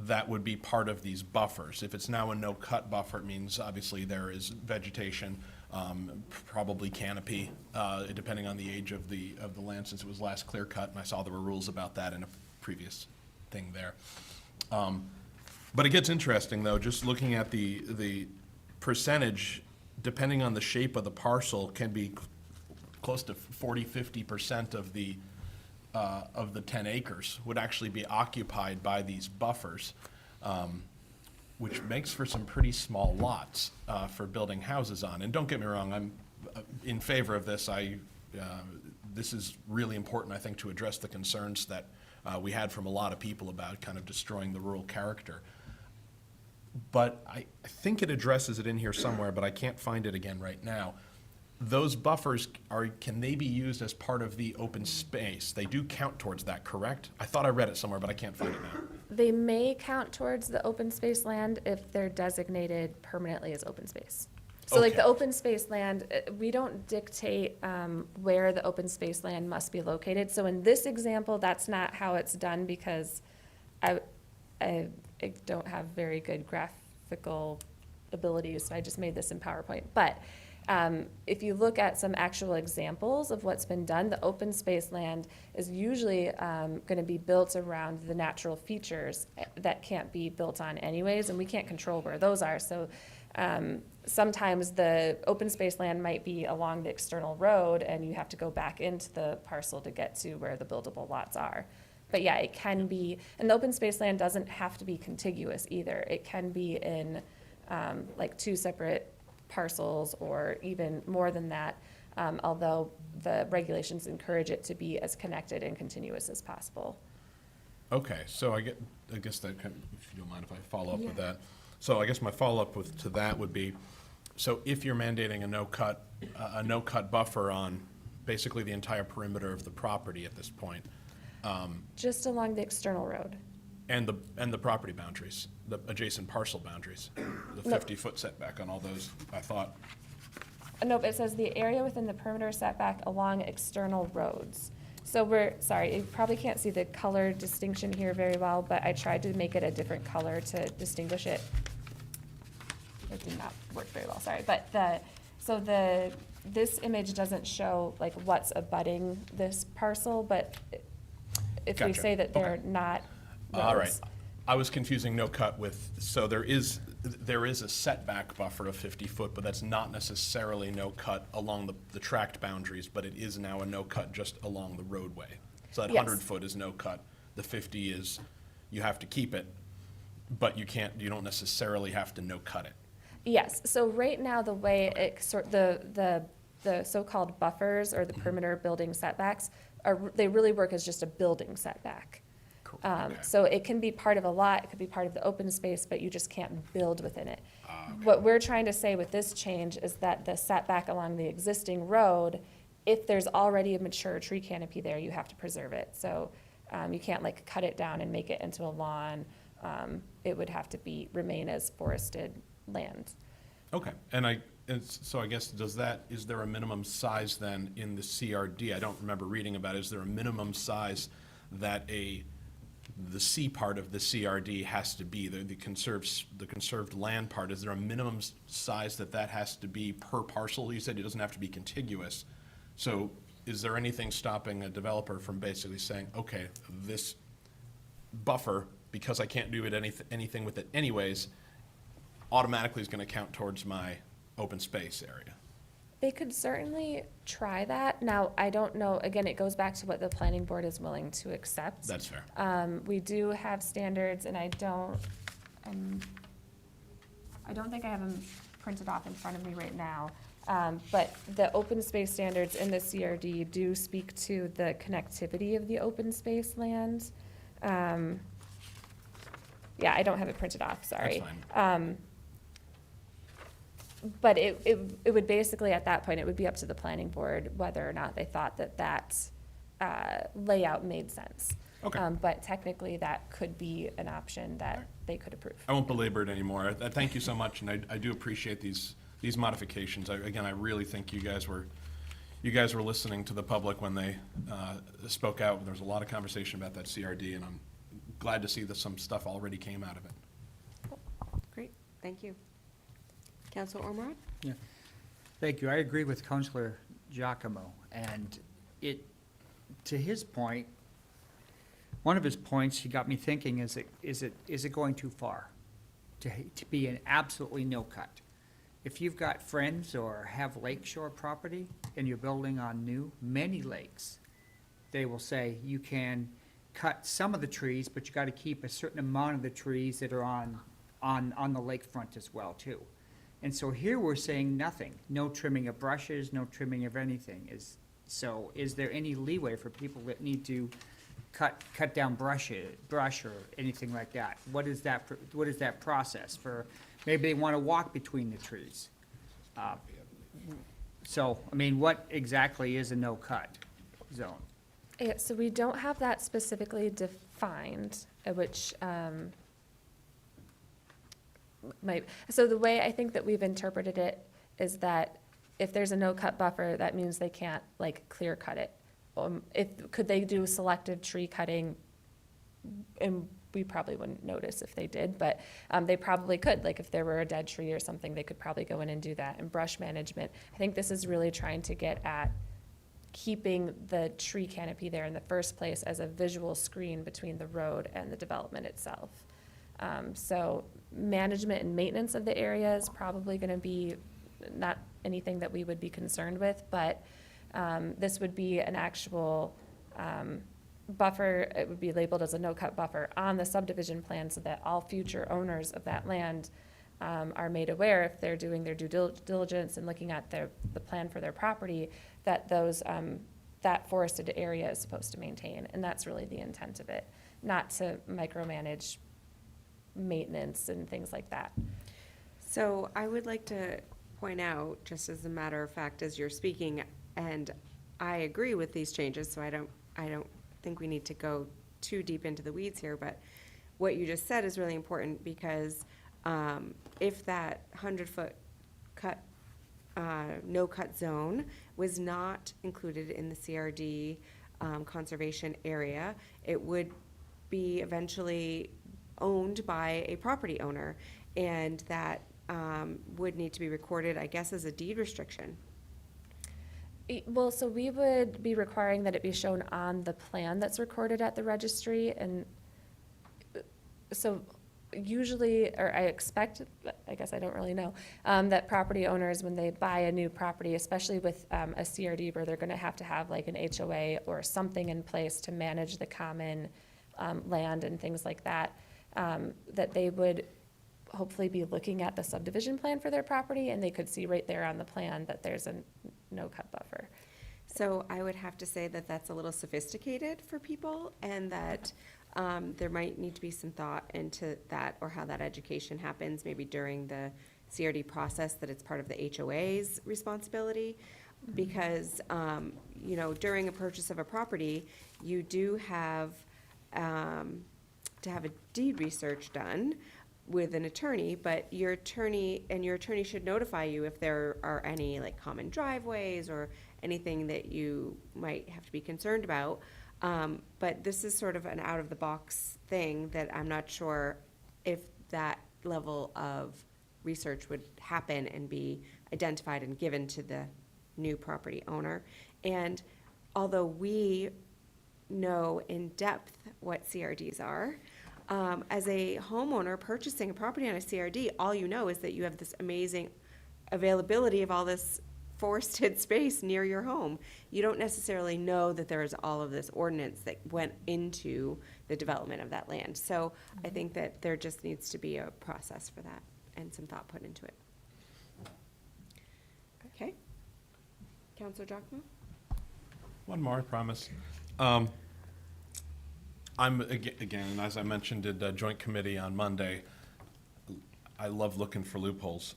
that would be part of these buffers. If it's now a no-cut buffer, it means obviously there is vegetation, probably canopy, depending on the age of the land since it was last clear cut, and I saw there were rules about that in a previous thing there. But it gets interesting, though, just looking at the percentage, depending on the shape of the parcel, can be close to 40–50% of the 10 acres would actually be occupied by these buffers, which makes for some pretty small lots for building houses on. And don't get me wrong, I'm in favor of this. This is really important, I think, to address the concerns that we had from a lot of people about kind of destroying the rural character. But I think it addresses it in here somewhere, but I can't find it again right now. Those buffers, can they be used as part of the open space? They do count towards that, correct? I thought I read it somewhere, but I can't find it now. They may count towards the open space land if they're designated permanently as open space. So like Okay. the open space land, we don't dictate where the open space land must be located. So in this example, that's not how it's done because I don't have very good graphical abilities, so I just made this in PowerPoint. But if you look at some actual examples of what's been done, the open space land is usually going to be built around the natural features that can't be built on anyways, and we can't control where those are. So sometimes the open space land might be along the external road, and you have to go back into the parcel to get to where the buildable lots are. But yeah, it can be, and the open space land doesn't have to be contiguous either. It can be in like two separate parcels or even more than that, although the regulations encourage it to be as connected and continuous as possible. Okay, so I guess that, if you don't mind if I follow up with that. So I guess my follow-up to that would be, so if you're mandating a no-cut buffer on basically the entire perimeter of the property at this point, Just along the external road. and the property boundaries, the adjacent parcel boundaries, the No. 50-foot setback on all those, I thought. Nope, it says the area within the perimeter setback along external roads. So sorry, you probably can't see the color distinction here very well, but I tried to make it a different color to distinguish it. It did not work very well, sorry. But this image doesn't show like what's abutting this parcel, but if we Gotcha. say that they're Okay. not All right. roads. I was confusing no cut with, so there is a setback buffer of 50 foot, but that's not necessarily no cut along the tract boundaries, but it is now a no cut just along the roadway. So that Yes. 100 foot is no cut. The 50 is, you have to keep it, but you don't necessarily have to no cut it. Yes, so right now, the way the so-called buffers or the perimeter building setbacks they really work as just a building setback. Cool. Okay. So it can be part of a lot, it could be part of the open space, but you just can't build within it. What we're trying to say with this change is that the setback along the existing road, if there's already a mature tree canopy there, you have to preserve it. So you can't like cut it down and make it into a lawn. It would have to remain as forested land. Okay, so I guess is there a minimum size then in the CRD? I don't remember reading about it. Is there a minimum size that the C part of the CRD has to be, the conserved land part? Is there a minimum size that has to be per parcel? You said it doesn't have to be contiguous. So is there anything stopping a developer from basically saying, okay, this buffer, because I can't do anything with it anyways, automatically is going to count towards my open space area? They could certainly try that. Now, I don't know, again, it goes back to what the planning board is willing to accept. That's fair. We do have standards, and I don't think I have them printed off in front of me right now. But the open space standards in the CRD do speak to the connectivity of the open space land. Yeah, I don't have it printed off, sorry. That's But it would basically, at that point, it would be up to the planning board whether or not they thought that layout made sense. Okay. But technically, that could be an option that they could approve. I won't belabor it anymore. Thank you so much, and I do appreciate these modifications. Again, I really think you guys were listening to the public when they spoke out. There was a lot of conversation about that CRD, and I'm glad to see that some stuff already came out of it. Great, thank you. Council Ormerod? Yeah. Thank you. I agree with Councilor Giacomo. And to his point, one of his points, he got me thinking, is it going too far to be an absolutely no cut? If you've got friends or have lakeshore property and you're building on many lakes, they will say you can cut some of the trees, but you gotta keep a certain amount of the trees that are on the lakefront as well, too. And so here we're saying nothing, no trimming of brushes, no trimming of anything. So is there any leeway for people that need to cut down brush or anything like that? What is that process for, maybe they wanna walk between the trees? So, I mean, what exactly is a no-cut zone? Yeah, so we don't have that specifically defined, which, so the way I think that we've interpreted it is that if there's a no-cut buffer, that means they can't, like, clear cut it. Could they do selective tree cutting? And we probably wouldn't notice if they did, but they probably could. Like, if there were a dead tree or something, they could probably go in and do that. And brush management, I think this is really trying to get at keeping the tree canopy there in the first place as a visual screen between the road and the development itself. So management and maintenance of the area is probably gonna be not anything that we would be concerned with, but this would be an actual buffer. It would be labeled as a no-cut buffer on the subdivision plan so that all future owners of that land are made aware, if they're doing their due diligence and looking at the plan for their property, that that forested area is supposed to maintain. And that's really the intent of it, not to micromanage maintenance and things like that. So I would like to point out, just as a matter of fact, as you're speaking, and I agree with these changes, so I don't think we need to go too deep into the weeds here, but what you just said is really important because if that 100-foot cut, no-cut zone was not included in the CRD conservation area, it would be eventually owned by a property owner, and that would need to be recorded, I guess, as a deed restriction. Well, so we would be requiring that it be shown on the plan that's recorded at the registry, and so usually, or I expect, I guess I don't really know, that property owners, when they buy a new property, especially with a CRD where they're gonna have to have like an HOA or something in place to manage the common land and things like that, that they would hopefully be looking at the subdivision plan for their property, and they could see right there on the plan that there's a no-cut buffer. So I would have to say that that's a little sophisticated for people, and that there might need to be some thought into that, or how that education happens, maybe during the CRD process, that it's part of the HOA's responsibility. Because, during a purchase of a property, you do have to have a deed research done with an attorney, but your attorney should notify you if there are any like common driveways or anything that you might have to be concerned about. But this is sort of an out-of-the-box thing that I'm not sure if that level of research would happen and be identified and given to the new property owner. And although we know in depth what CRDs are, as a homeowner purchasing a property on a CRD, all you know is that you have this amazing availability of all this forested space near your home. You don't necessarily know that there is all of this ordinance that went into the development of that land. So I think that there just needs to be a process for that and some thought put into it. Okay. Counselor Giacomo? One more, I promise. I'm, again, as I mentioned at the joint committee on Monday, I love looking for loopholes.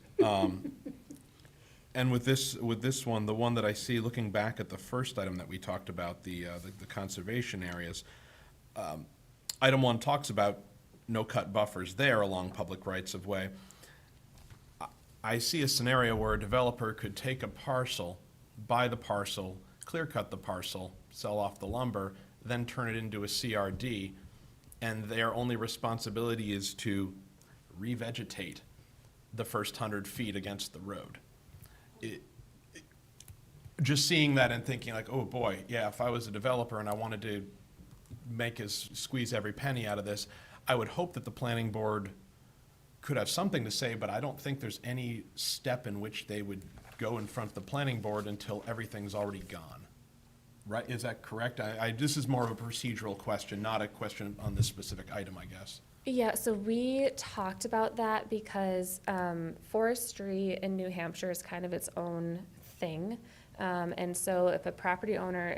And with this one, the one that I see, looking back at the first item that we talked about, the conservation areas, item 1 talks about no-cut buffers there along public rights-of-way. I see a scenario where a developer could take a parcel, buy the parcel, clear-cut the parcel, sell off the lumber, then turn it into a CRD, and their only responsibility is to revegetate the first 100 feet against the road. Just seeing that and thinking like, oh boy, yeah, if I was a developer and I wanted to squeeze every penny out of this, I would hope that the planning board could have something to say, but I don't think there's any step in which they would go in front of the planning board until everything's already gone. Right, is that correct? This is more of a procedural question, not a question on this specific item, I guess. Yeah, so we talked about that because forestry in New Hampshire is kind of its own thing. And so if a property owner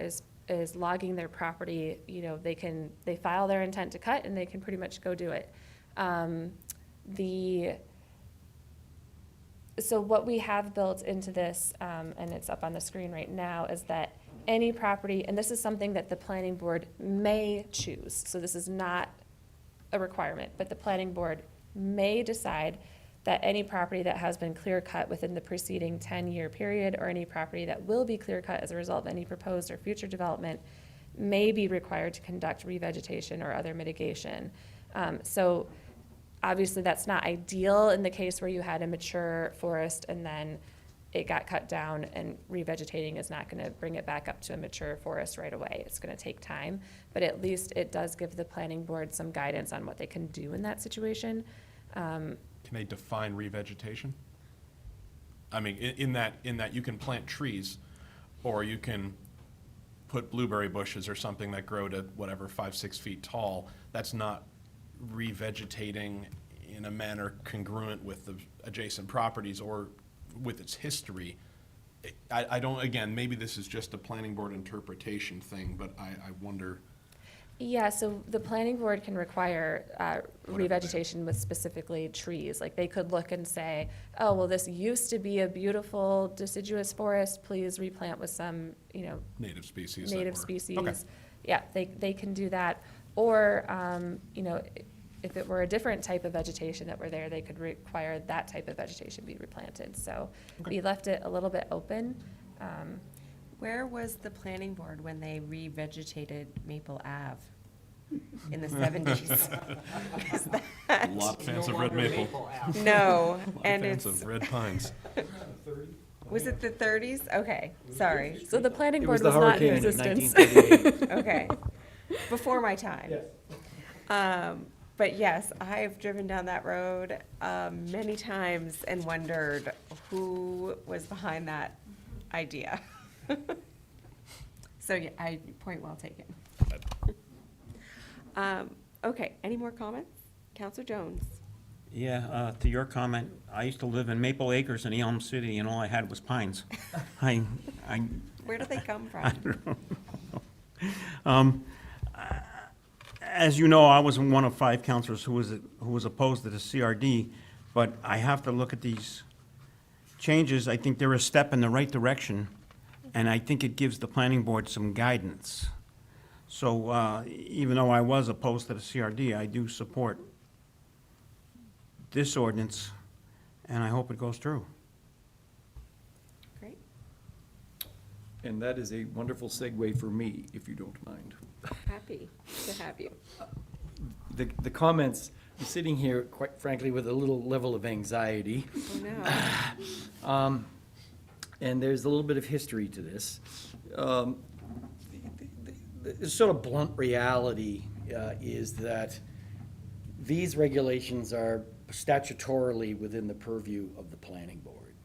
is logging their property, you know, they file their intent to cut and they can pretty much go do it. So what we have built into this, and it's up on the screen right now, is that any property, and this is something that the planning board may choose, so this is not a requirement, but the planning board may decide that any property that has been clear-cut within the preceding 10-year period, or any property that will be clear-cut as a result of any proposed or future development, may be required to conduct revegetation or other mitigation. So obviously that's not ideal in the case where you had a mature forest and then it got cut down, and revegetating is not going to bring it back up to a mature forest right away. It's going to take time, but at least it does give the planning board some guidance on what they can do in that situation. Can they define revegetation? I mean, in that you can plant trees, or you can put blueberry bushes or something that grow to whatever, 5-6 feet tall. That's not revegetating in a manner congruent with the adjacent properties or with its history. I don't, again, maybe this is just a planning board interpretation thing, but I wonder. Yeah, so the planning board can require revegetation with specifically trees. Like they could look and say, oh, well, this used to be a beautiful deciduous forest, please replant with some, you know, Native species. native species. Okay. Yeah, they can do that. Or, you know, if it were a different type of vegetation that were there, they could require that type of vegetation be replanted. So we left it a little bit open. Where was the planning board when they revegetated Maple Ave in the 70s? A lot of fans of red maple. No, A lot and of fans it's, of red pines. was it the 30s? Okay, sorry. So the planning It board was the was not in hurricane in existence. 1938. Okay, before my time. But yes, I have driven down that road many times and wondered who was behind that idea. So yeah, point well taken. Okay, any more comments? Counselor Jones? Yeah, to your comment, I used to live in Maple Acres in Elm City, and all I had was pines. I Where do they come from? As you know, I was one of 5 counselors who was opposed to the CRD, but I have to look at these changes. I think they're a step in the right direction, and I think it gives the planning board some guidance. So even though I was opposed to the CRD, I do support this ordinance, and I hope it goes through. Great. And that is a wonderful segue for me, if you don't mind. Happy to have you. The comments, I'm sitting here, quite frankly, with a little level of anxiety. Oh, no. And there's a little bit of history to this. The sort of blunt reality is that these regulations are statutorily within the purview of the planning board.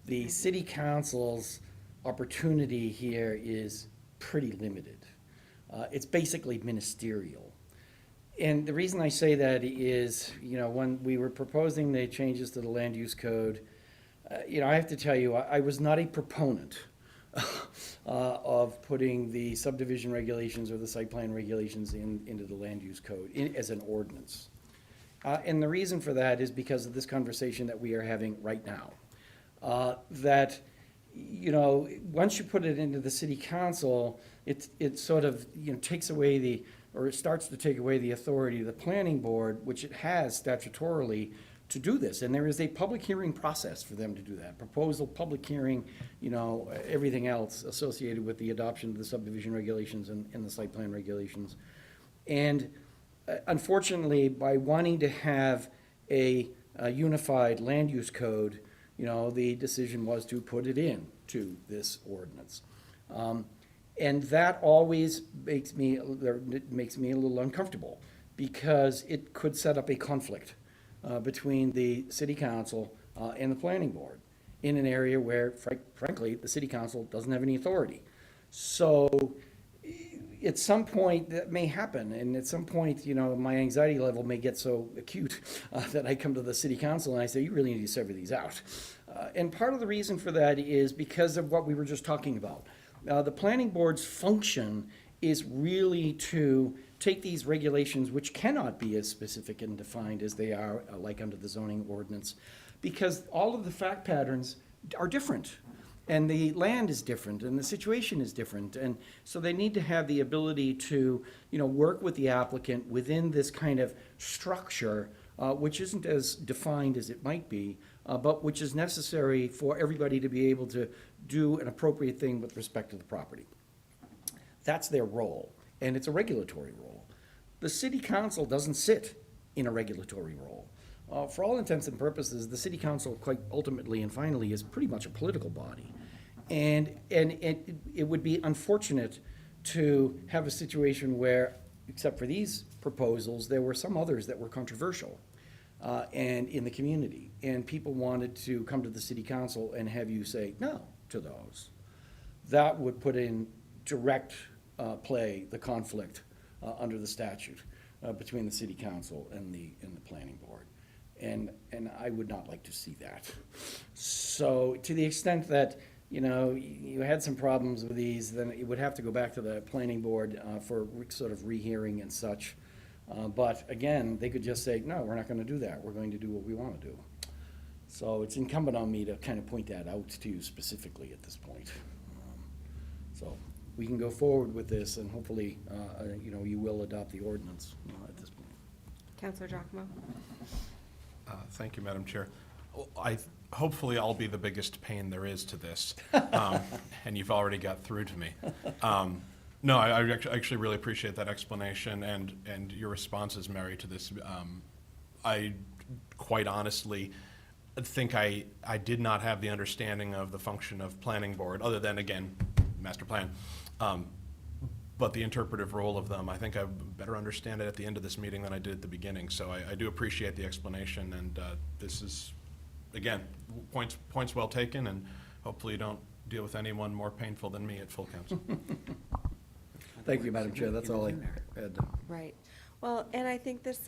The city council's opportunity here is pretty limited. It's basically ministerial. And the reason I say that is, you know, when we were proposing the changes to the land use code, I have to tell you, I was not a proponent of putting the subdivision regulations or the site plan regulations into the land use code as an ordinance. And the reason for that is because of this conversation that we are having right now. That, once you put it into the city council, it sort of, takes away or it starts to take away the authority of the planning board, which it has statutorily to do this. And there is a public hearing process for them to do that. Proposal, public hearing, everything else associated with the adoption of the subdivision regulations and the site plan regulations. And unfortunately, by wanting to have a unified land use code, the decision was to put it in to this ordinance. And that always makes me a little uncomfortable, because it could set up a conflict between the city council and the planning board in an area where, frankly, the city council doesn't have any authority. So at some point that may happen, and at some point, my anxiety level may get so acute that I come to the city council and I say, you really need to sever these out. And part of the reason for that is because of what we were just talking about. The planning board's function is really to take these regulations, which cannot be as specific and defined as they are, like under the zoning ordinance, because all of the fact patterns are different, and the land is different, and the situation is different, and so they need to have the ability to, work with the applicant within this kind of structure, which isn't as defined as it might be, but which is necessary for everybody to be able to do an appropriate thing with respect to the property. That's their role, and it's a regulatory role. The city council doesn't sit in a regulatory role. For all intents and purposes, the city council quite ultimately and finally is pretty much a political body. And it would be unfortunate to have a situation where, except for these proposals, there were some others that were controversial and in the community. And people wanted to come to the city council and have you say no to those. That would put in direct play the conflict under the statute between the city council and the planning board. And I would not like to see that. So to the extent that, you had some problems with these, then it would have to go back to the planning board for sort of rehearing and such. But again, they could just say, no, we're not gonna do that. We're going to do what we wanna do. So it's incumbent on me to kind of point that out to you specifically at this point. So we can go forward with this, and hopefully, you will adopt the ordinance at this point. Counselor Giacomo? Thank you, Madam Chair. Hopefully I'll be the biggest pain there is to this, and you've already got through to me. No, I actually really appreciate that explanation and your responses, Mary, to this. I quite honestly think I did not have the understanding of the function of planning board, other than, again, master plan. But the interpretive role of them, I think I better understand it at the end of this meeting than I did at the beginning. So I do appreciate the explanation, and this is, again, points well taken, and hopefully you don't deal with anyone more painful than me at full council. Thank you, Madam Chair. That's all I had. Right. Well, and I think it's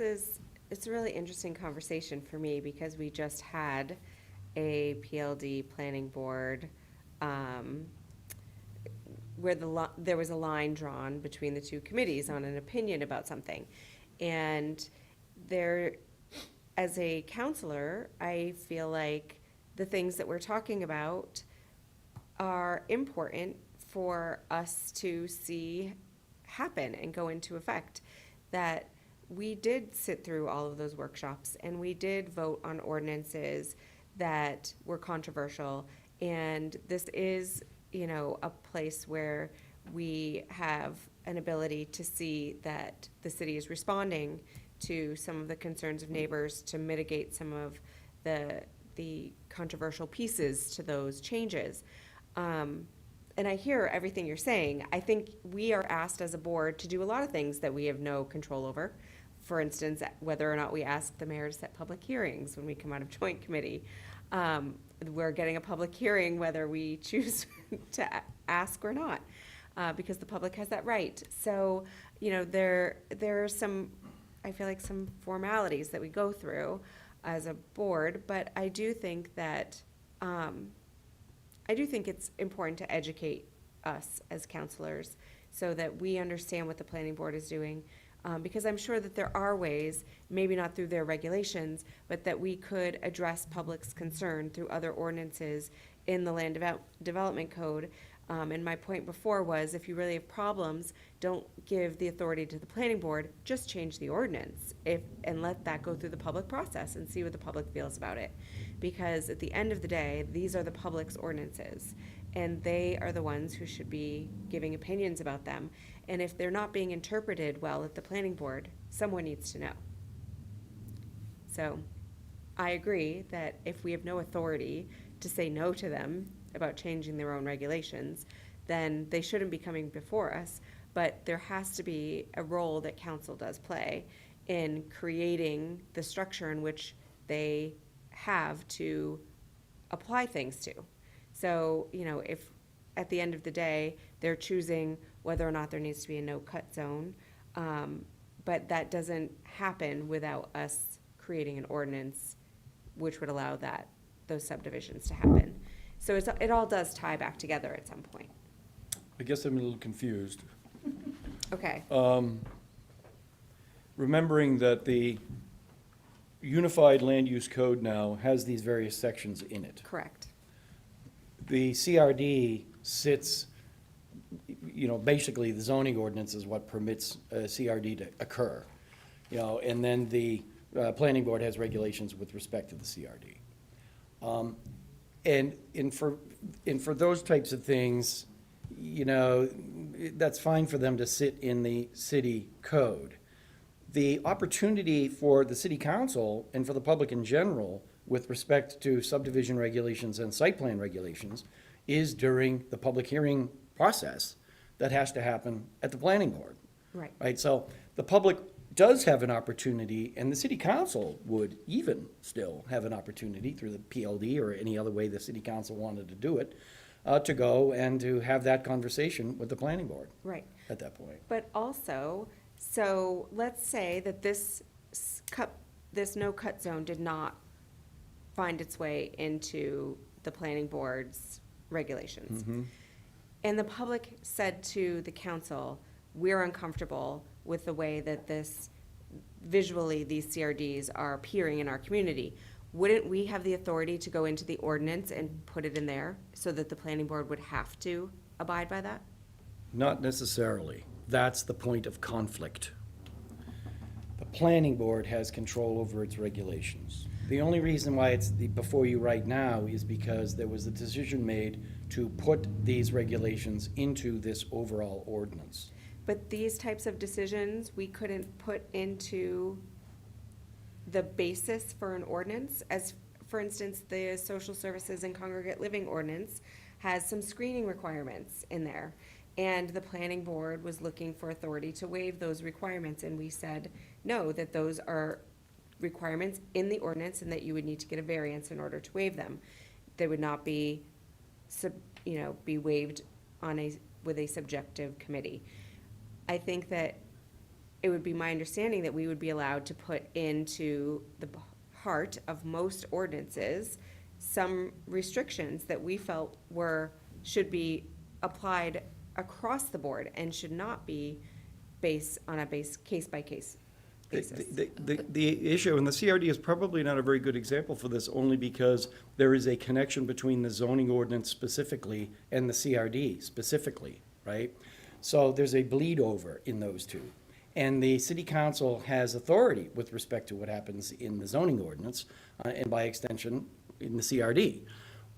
a really interesting conversation for me, because we just had a PLD planning board where there was a line drawn between the two committees on an opinion about something. And as a counselor, I feel like the things that we're talking about are important for us to see happen and go into effect. That we did sit through all of those workshops, and we did vote on ordinances that were controversial. And this is, a place where we have an ability to see that the city is responding to some of the concerns of neighbors to mitigate some of the controversial pieces to those changes. And I hear everything you're saying. I think we are asked as a board to do a lot of things that we have no control over. For instance, whether or not we ask the mayor to set public hearings when we come out of joint committee. We're getting a public hearing whether we choose to ask or not, because the public has that right. So, there are some, I feel like, some formalities that we go through as a board, but I do think that I do think it's important to educate us as counselors so that we understand what the planning board is doing. Because I'm sure that there are ways, maybe not through their regulations, but that we could address public's concern through other ordinances in the land development code. And my point before was, if you really have problems, don't give the authority to the planning board, just change the ordinance and let that go through the public process and see what the public feels about it. Because at the end of the day, these are the public's ordinances, and they are the ones who should be giving opinions about them. And if they're not being interpreted well at the planning board, someone needs to know. So I agree that if we have no authority to say no to them about changing their own regulations, then they shouldn't be coming before us. But there has to be a role that council does play in creating the structure in which they have to apply things to. So, if at the end of the day, they're choosing whether or not there needs to be a no-cut zone, but that doesn't happen without us creating an ordinance which would allow those subdivisions to happen. So it all does tie back together at some point. I guess I'm a little confused. Okay, Remembering that the Unified Land Use Code now has these various sections in it. correct. The CRD sits, basically the zoning ordinance is what permits a CRD to occur. And then the planning board has regulations with respect to the CRD. And for those types of things, that's fine for them to sit in the city code. The opportunity for the city council and for the public in general with respect to subdivision regulations and site plan regulations is during the public hearing process that has to happen at the planning board. Right. Right, so the public does have an opportunity, and the city council would even still have an opportunity through the PLD or any other way the city council wanted to do it, to go and to have that conversation with the planning board Right. at that point. But also, so let's say that this no-cut zone did not find its way into the planning board's regulations. And the public said to the council, we're uncomfortable with the way that visually these CRDs are appearing in our community. Wouldn't we have the authority to go into the ordinance and put it in there so that the planning board would have to abide by that? Not necessarily. That's the point of conflict. The planning board has control over its regulations. The only reason why it's before you right now is because there was a decision made to put these regulations into this overall ordinance. But these types of decisions, we couldn't put into the basis for an ordinance. As, for instance, the social services and congregate living ordinance has some screening requirements in there. And the planning board was looking for authority to waive those requirements, and we said, no, that those are requirements in the ordinance and that you would need to get a variance in order to waive them. They would not be, be waived with a subjective committee. I think that it would be my understanding that we would be allowed to put into the heart of most ordinances some restrictions that we felt should be applied across the board and should not be based on a case-by-case basis. The issue, and the CRD is probably not a very good example for this, only because there is a connection between the zoning ordinance specifically and the CRD specifically, right? So there's a bleed over in those two. And the city council has authority with respect to what happens in the zoning ordinance, and by extension, in the CRD.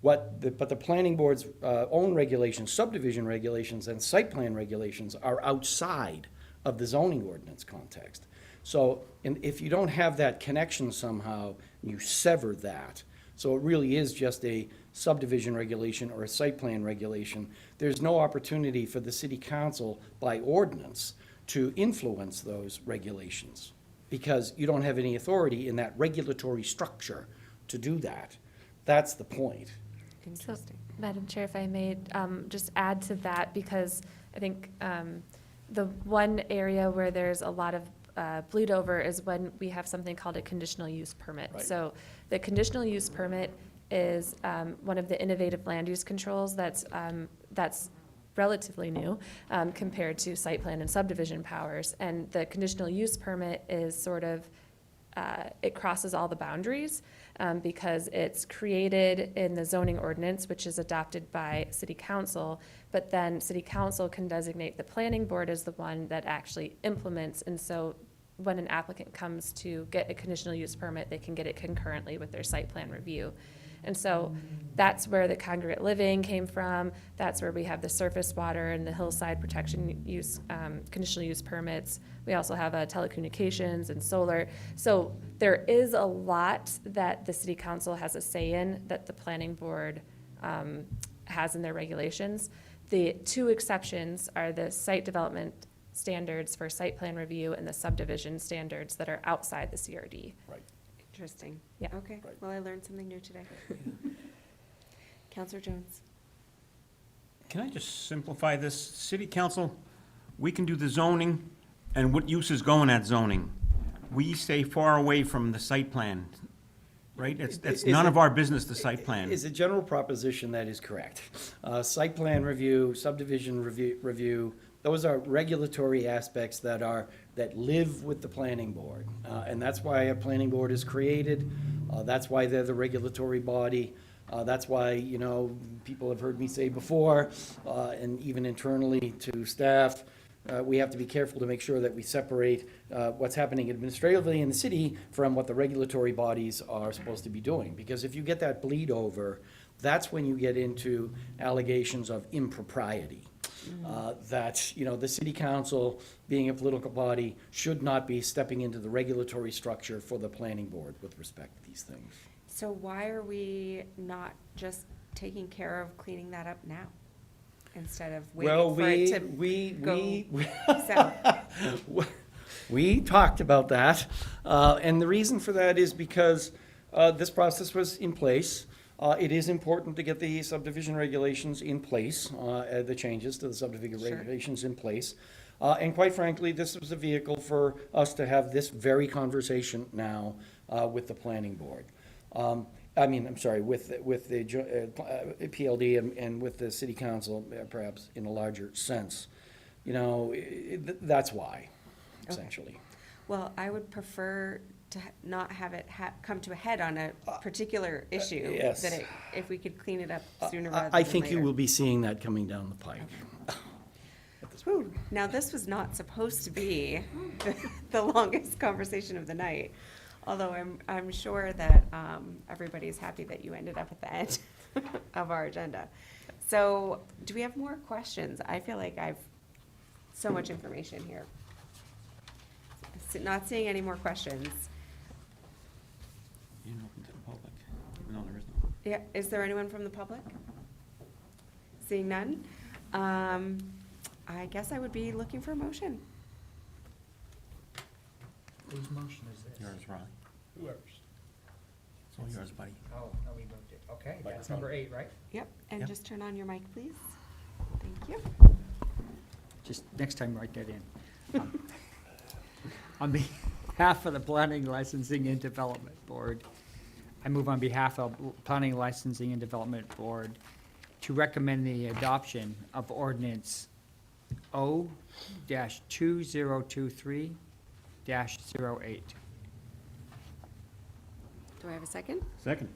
But the planning board's own regulations, subdivision regulations, and site plan regulations are outside of the zoning ordinance context. So if you don't have that connection somehow, you sever that. So it really is just a subdivision regulation or a site plan regulation. There's no opportunity for the city council by ordinance to influence those regulations because you don't have any authority in that regulatory structure to do that. That's the point. Interesting. Madam Chair, if I may just add to that, because I think the one area where there's a lot of bleed over is when we have something called a conditional use permit. Right. So the conditional use permit is one of the innovative land use controls that's relatively new compared to site plan and subdivision powers. And the conditional use permit is sort of, it crosses all the boundaries because it's created in the zoning ordinance, which is adopted by city council, but then city council can designate the planning board as the one that actually implements. And so when an applicant comes to get a conditional use permit, they can get it concurrently with their site plan review. And so that's where the congregate living came from. That's where we have the surface water and the hillside protection use, conditional use permits. We also have telecommunications and solar. So there is a lot that the city council has a say in that the planning board has in their regulations. The two exceptions are the site development standards for site plan review and the subdivision standards that are outside the CRD. Right. Interesting. Yeah. Okay, well, I learned something new today. Counselor Jones? Can I just simplify this? City council, we can do the zoning, and what uses go in that zoning. We stay far away from the site plan, right? It's none of our business, the site plan. Is a general proposition that is correct. Site plan review, subdivision review, those are regulatory aspects that live with the planning board. And that's why a planning board is created. That's why they're the regulatory body. That's why, people have heard me say before, and even internally to staff, we have to be careful to make sure that we separate what's happening administratively in the city from what the regulatory bodies are supposed to be doing. Because if you get that bleed over, that's when you get into allegations of impropriety. That, the city council, being a political body, should not be stepping into the regulatory structure for the planning board with respect to these things. So why are we not just taking care of cleaning that up now? Instead of waiting for it to go south? We talked about that, and the reason for that is because this process was in place. It is important to get the subdivision regulations in place, the changes to the subdivision Sure. regulations in place. And quite frankly, this was a vehicle for us to have this very conversation now with the planning board. With the PLD and with the city council, perhaps in a larger sense. That's why, essentially. Well, I would prefer to not have it come to a head on a particular issue. Yes. If we could clean it up sooner rather than I think you later. will be seeing that coming down the pike. Whew. Now, this was not supposed to be the longest conversation of the night, although I'm sure that everybody's happy that you ended up at the end of our agenda. So, do we have more questions? I feel like I've so much information here. Not seeing any more questions. You know, open to the public, even though there is no. Yeah, is there anyone from the public? Seeing none? I guess I would be looking for a motion. Whose motion is this? Yours, Ronnie. Whoever's. It's all yours, buddy. Oh, no, we moved it. Okay, that's number 8, right? Yep, and Yep. just turn on your mic, please. Thank you. Just next time, write that in. On behalf of the Planning, Licensing, and Development Board, I move on behalf of Planning, Licensing, and Development Board to recommend the adoption of ordinance O-2023-08. Do I have a second? Second.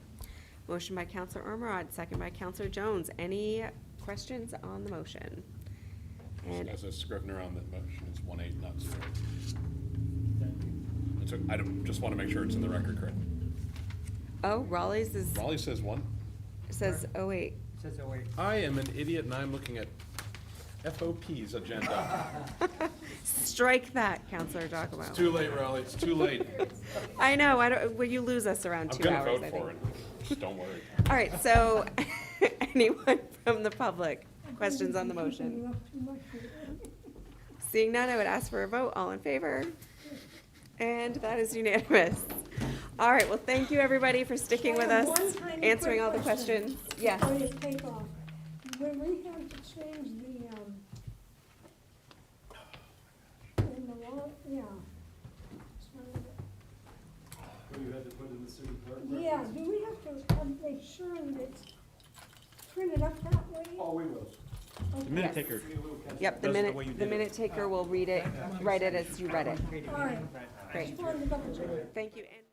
Motion by Counselor Ormerod, second by Counselor Jones. Any questions on the motion? And As a scrivener on the motion, it's 1-8, not 0. I just want to make sure it's in the record correct. Raleigh's Raleigh says 1. says 08. Says 08. I am an idiot and I'm looking at FOP's agenda. Strike that, Counselor Giacomo. It's too late, Raleigh, it's too late. I know, well, you lose us around I'm 2 gonna hours, vote I think. for it, just don't worry. All right, so anyone from the public, questions on the motion? Seeing none, I would ask for a vote. All in favor? And that is unanimous. All right, well, thank you, everybody, for sticking with us, answering all the questions. Yes. Before you take off, when we have to change in the law, yeah. You had to put in the city Yeah, do we have to make sure that it's printed up that way? Oh, we will. The minute taker. Yep, the Does it the way you the did it. minute taker will read it, write it as you read it. All right, Great, just wanted to double check. thank you. And